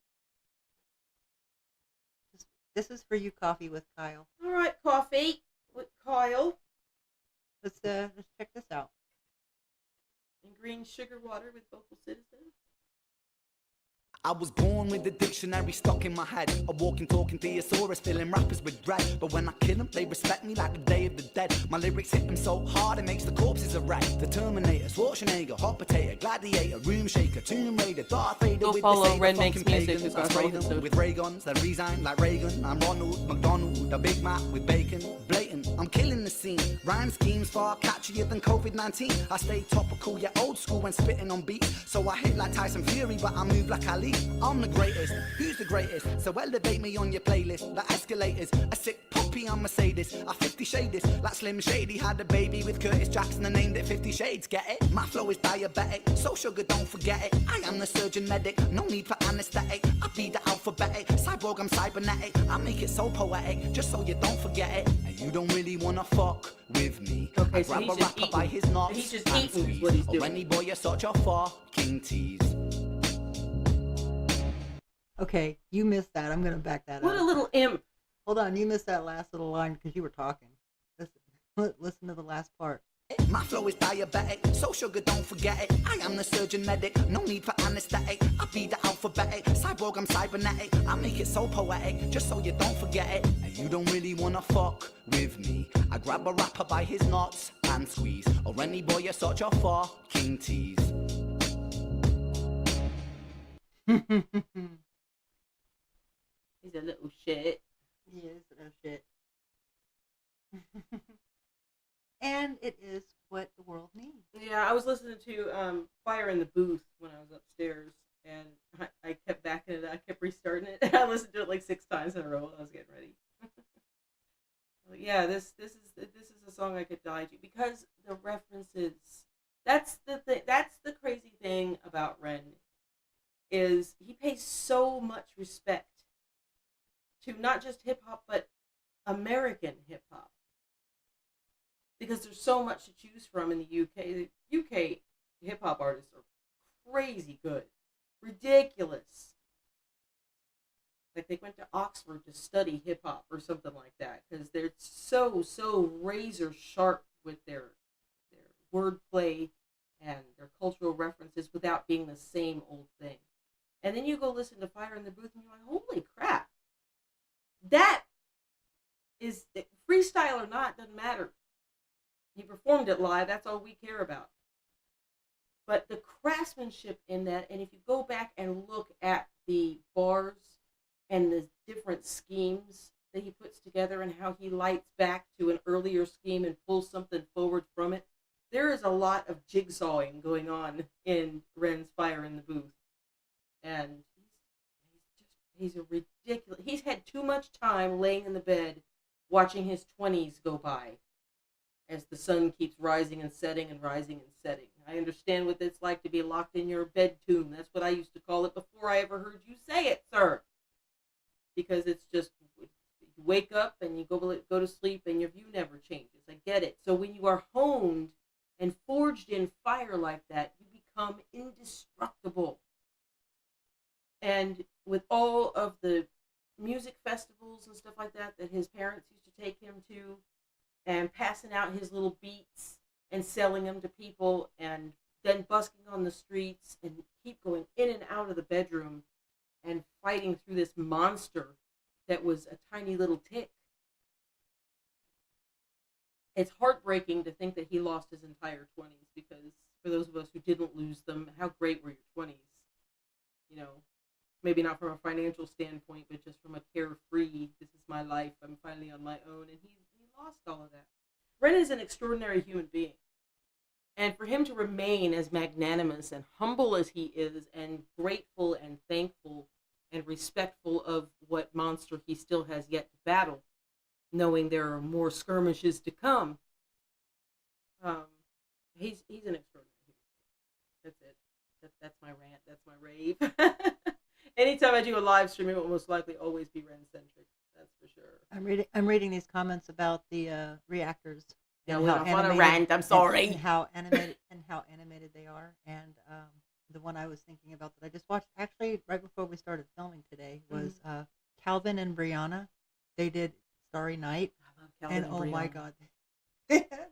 This is for you, Coffee with Kyle. All right, Coffee with Kyle. Let's check this out. And green sugar water with VocalCitizen. I was born with the dictionary stuck in my head. A walking, talking thesaurus, filling rappers with dread. But when I kill them, they respect me like the Day of the Dead. My lyrics hit them so hard, it makes the corpses a wreck. The Terminator, Schwarzenegger, Hot Potato, Gladiator, Room Shaker, Tomb Raider, Darth Vader. Go with follow the saber, Ren Makes fucking Music pagans. across I all spray his them with ray guns that resign like Reagan. I'm Ronald McDonald, the Big Mac with bacon. Blatant, I'm killing the scene. Rhyme schemes far catchier than COVID-19. I stay topical, yet old school when spitting on beats. So I hit like Tyson Fury, but I move like Ali. I'm the greatest. Who's the greatest? So elevate me on your playlist like escalators. A sick poppy on Mercedes. I 50 shades like Slim Shady. Had a baby with Curtis Jackson and named it 50 Shades. Get it? My flow is diabetic, so sugar don't forget it. I am the surgeon medic, no need for anesthetic. I be the alphabetic, cyborg I'm cybernetic. I make it so poetic, just so you don't forget it. And you don't really wanna fuck with me. Okay, I so grab he's a just rapper eating. by his knots. He's just and eating is squeeze. what he's Or doing. any boy, you're such a fucking tease. Okay, you missed that. I'm going to back that What up. a little imp. Hold on, you missed that last little line because you were talking. Listen to the last part. My flow is diabetic, so sugar don't forget it. I am the surgeon medic, no need for anesthetic. I be the alphabetic, cyborg I'm cybernetic. I make it so poetic, just so you don't forget it. And you don't really wanna fuck with me. I grab a rapper by his knots and squeeze. Or any boy, you're such a fucking tease. He's a little shit. He is no shit. And it is what the world needs. Yeah, I was listening to Fire in the Booth when I was upstairs, and I kept backing it. I kept restarting it. I listened to it like 6 times in a row while I was getting ready. Yeah, this is a song I could die to because the references. That's the thing. That's the crazy thing about Ren, is he pays so much respect to not just hip hop but American hip hop. Because there's so much to choose from in the UK. The UK hip hop artists are crazy good, ridiculous. Like they went to Oxford to study hip hop or something like that because they're so razor sharp with their wordplay and their cultural references without being the same old thing. And then you go listen to Fire in the Booth and you're like, holy crap, that is freestyle or not, doesn't matter. He performed it live. That's all we care about. But the craftsmanship in that, and if you go back and look at the bars and the different schemes that he puts together and how he lights back to an earlier scheme and pulls something forward from it, there is a lot of jigsawing going on in Ren's Fire in the Booth. And he's a ridiculous... He's had too much time laying in the bed watching his 20s go by as the sun keeps rising and setting and rising and setting. I understand what it's like to be locked in your bed tomb. That's what I used to call it before I ever heard you say it, sir. Because it's just, you wake up and you go to sleep and your view never changes. I get it. So when you are honed and forged in fire like that, you become indestructible. And with all of the music festivals and stuff like that his parents used to take him to, and passing out his little beats and selling them to people, and then busking on the streets and keep going in and out of the bedroom and fighting through this monster that was a tiny little tick. It's heartbreaking to think that he lost his entire 20s, because for those of us who didn't lose them, how great were your 20s? You know, maybe not from a financial standpoint, but just from a carefree, this is my life, I'm finally on my own, and he lost all of that. Ren is an extraordinary human being. And for him to remain as magnanimous and humble as he is, and grateful and thankful and respectful of what monster he still has yet to battle, knowing there are more skirmishes to come, he's an extraordinary human being. That's it. That's my rant. That's my rave. Anytime I do a live stream, it will most likely always be Ren-centric. That's for sure. I'm reading these comments about the reactors. Yeah, well, I'm on a rant. I'm sorry. And how animated they are. And the one I was thinking about that I just watched actually right before we started filming today was Calvin and Brianna. They did Starry Night. I love Calvin and oh Brianna. my God,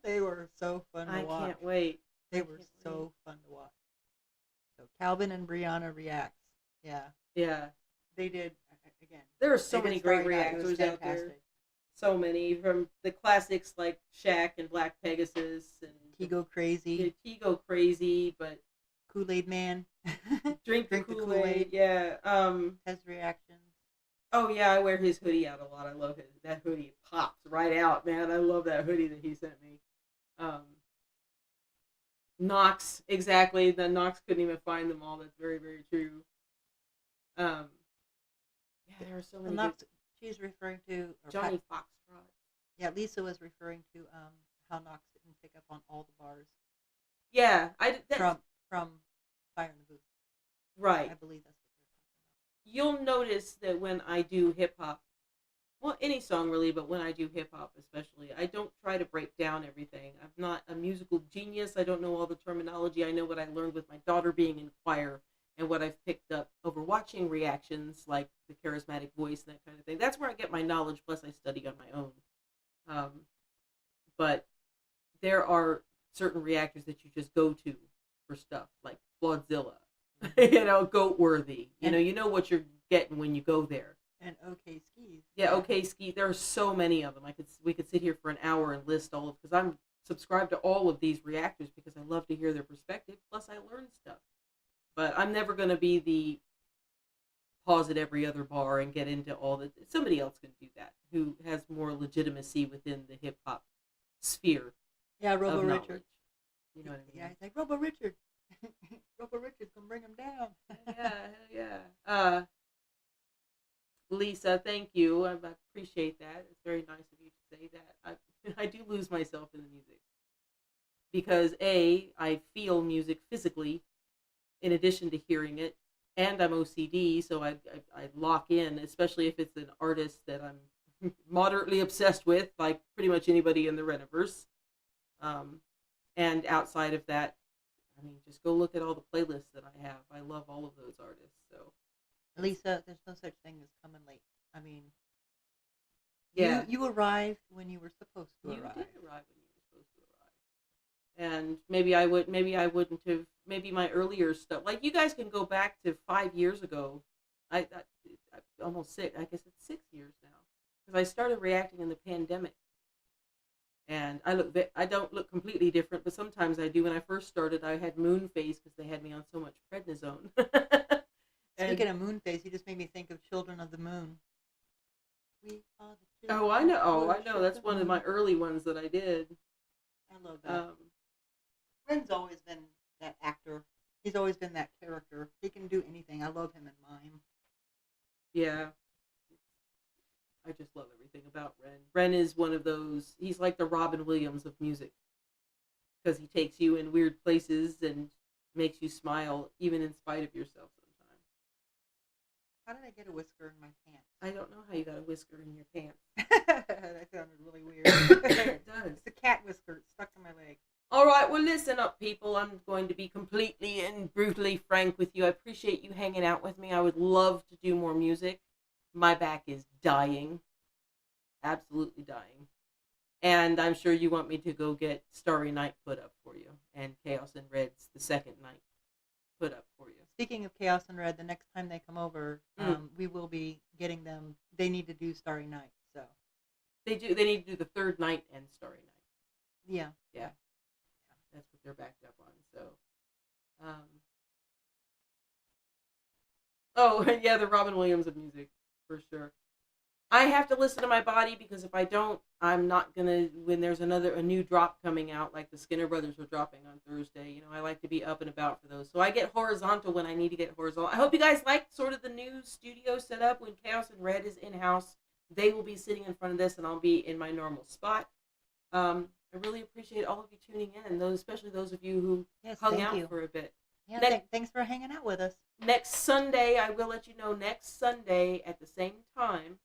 they were so fun to watch. I can't wait. They were so fun to watch. So Calvin and Brianna reacts. Yeah. Yeah. They did again. There are so many great reactors out there. So many, from the classics like Shaq and Black Pegasus and Kigo Crazy. Kigo Crazy, but Kool-Aid Man. Drink the Kool-Aid. Yeah. Has reactions. Oh yeah, I wear his hoodie out a lot. I love it. That hoodie pops right out, man. I love that hoodie that he sent me. Knox, exactly. The Knox couldn't even find them all. That's very, very true. Yeah, there are so many. Knox, she's referring to Johnny Foxtrot. Yeah, Lisa was referring to how Knox didn't pick up on all the bars. Yeah, from Fire in the Booth. Right. I believe that's what they're talking about. You'll notice that when I do hip hop, well, any song really, but when I do hip hop especially, I don't try to break down everything. I'm not a musical genius. I don't know all the terminology. I know what I learned with my daughter being in choir and what I've picked up over watching reactions, like the charismatic voice and that kind of thing. That's where I get my knowledge, plus I study on my own. But there are certain reactors that you just go to for stuff, like Flawdzilla, Goatworthy. You know what you're getting when you go there. And OK Skis. Yeah, OK Skis. There are so many of them. We could sit here for an hour and list all of, because I'm subscribed to all of these reactors because I love to hear their perspective. Plus, I learn stuff. But I'm never going to be the pause at every other bar and get into all the. Somebody else can do that who has more legitimacy within the hip hop sphere. Yeah, Robo Richard. You know what I mean? Yeah, he's like Robo Richard. Robo Richard's gonna bring him down. Yeah. Lisa, thank you. I appreciate that. It's very nice of you to say that. I do lose myself in the music because I feel music physically, in addition to hearing it, and I'm OCD, so I lock in, especially if it's an artist that I'm moderately obsessed with, like pretty much anybody in the Reniverse. And outside of that, I mean, just go look at all the playlists that I have. I love all of those artists. So, Lisa, there's no such thing as coming late. I mean, yeah, you arrived when you were supposed to arrive. You did arrive when you were supposed to arrive. And maybe I wouldn't have. Maybe my earlier stuff, like you guys can go back to 5 years ago. I almost 6. I guess it's 6 years now, because I started reacting in the pandemic. And I don't look completely different, but sometimes I do. When I first started, I had moon face because they had me on so much prednisone. Speaking of moon face, you just made me think of Children of the Moon. We are the children. I know. That's one of my early ones that I did. I love that. Ren's always been that actor. He's always been that character. He can do anything. I love him in mime. Yeah. I just love everything about Ren. Ren is one of those, he's like the Robin Williams of music. Because he takes you in weird places and makes you smile, even in spite of yourself sometimes. How did I get a whisker in my pants? I don't know how you got a whisker in your pants. That sounded really weird. It does. It's a cat whisker. It's stuck to my leg. All right, well, listen up, people. I'm going to be completely and brutally frank with you. I appreciate you hanging out with me. I would love to do more music. My back is dying. Absolutely dying. And I'm sure you want me to go get Starry Night put up for you, and Chaos and Red's The Second Night put up for you. Speaking of Chaos and Red, the next time they come over, we will be getting them. They need to do Starry Night, so They do. They need to do the third night and Starry Night. yeah. Yeah, that's what they're backed up on. So, oh yeah, the Robin Williams of music for sure. I have to listen to my body because if I don't, I'm not gonna. When there's a new drop coming out, like the Skinner Brothers are dropping on Thursday. You know, I like to be up and about for those. So I get horizontal when I need to get horizontal. I hope you guys like sort of the new studio setup. When Chaos and Red is in house, they will be sitting in front of this, and I'll be in my normal spot. I really appreciate all of you tuning in, those, especially those of you who hung out for a bit. Yeah, thanks for hanging out with us. Next Sunday, I will let you know. Next Sunday at the same time.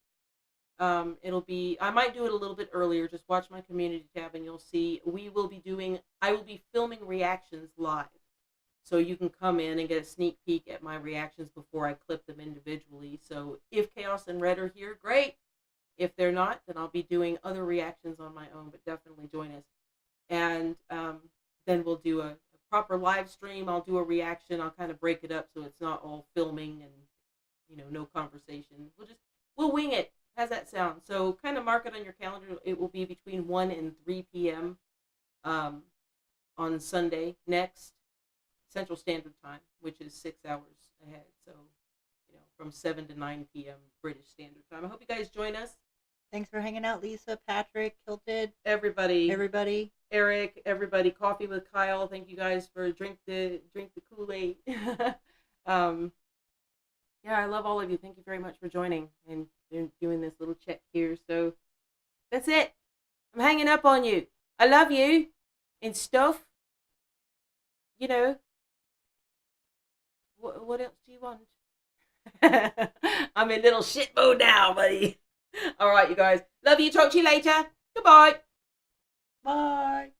It'll be, I might do it a little bit earlier. Just watch my community tab and you'll see I will be filming reactions live. So you can come in and get a sneak peek at my reactions before I clip them individually. So if Chaos and Red are here, great. If they're not, then I'll be doing other reactions on my own, but definitely join us. And then we'll do a proper live stream. I'll do a reaction. I'll kind of break it up so it's not all filming and, no conversation. We'll wing it. How's that sound? So kind of mark it on your calendar. It will be between 1 and 3 p.m. On Sunday next, Central Standard Time, which is 6 hours ahead. So, from 7 to 9 p.m. British Standard Time. I hope you guys join us. Thanks for hanging out, Lisa, Patrick, Kilted, everybody, Eric, everybody. Coffee with Kyle. Thank you guys for drink the Kool-Aid. Yeah, I love all of you. Thank you very much for joining and doing this little check here. So that's it. I'm hanging up on you. I love you and stuff. What else do you want? I'm in little shit mode now, buddy. All right, you guys. Love you. Talk to you later. Goodbye. Bye.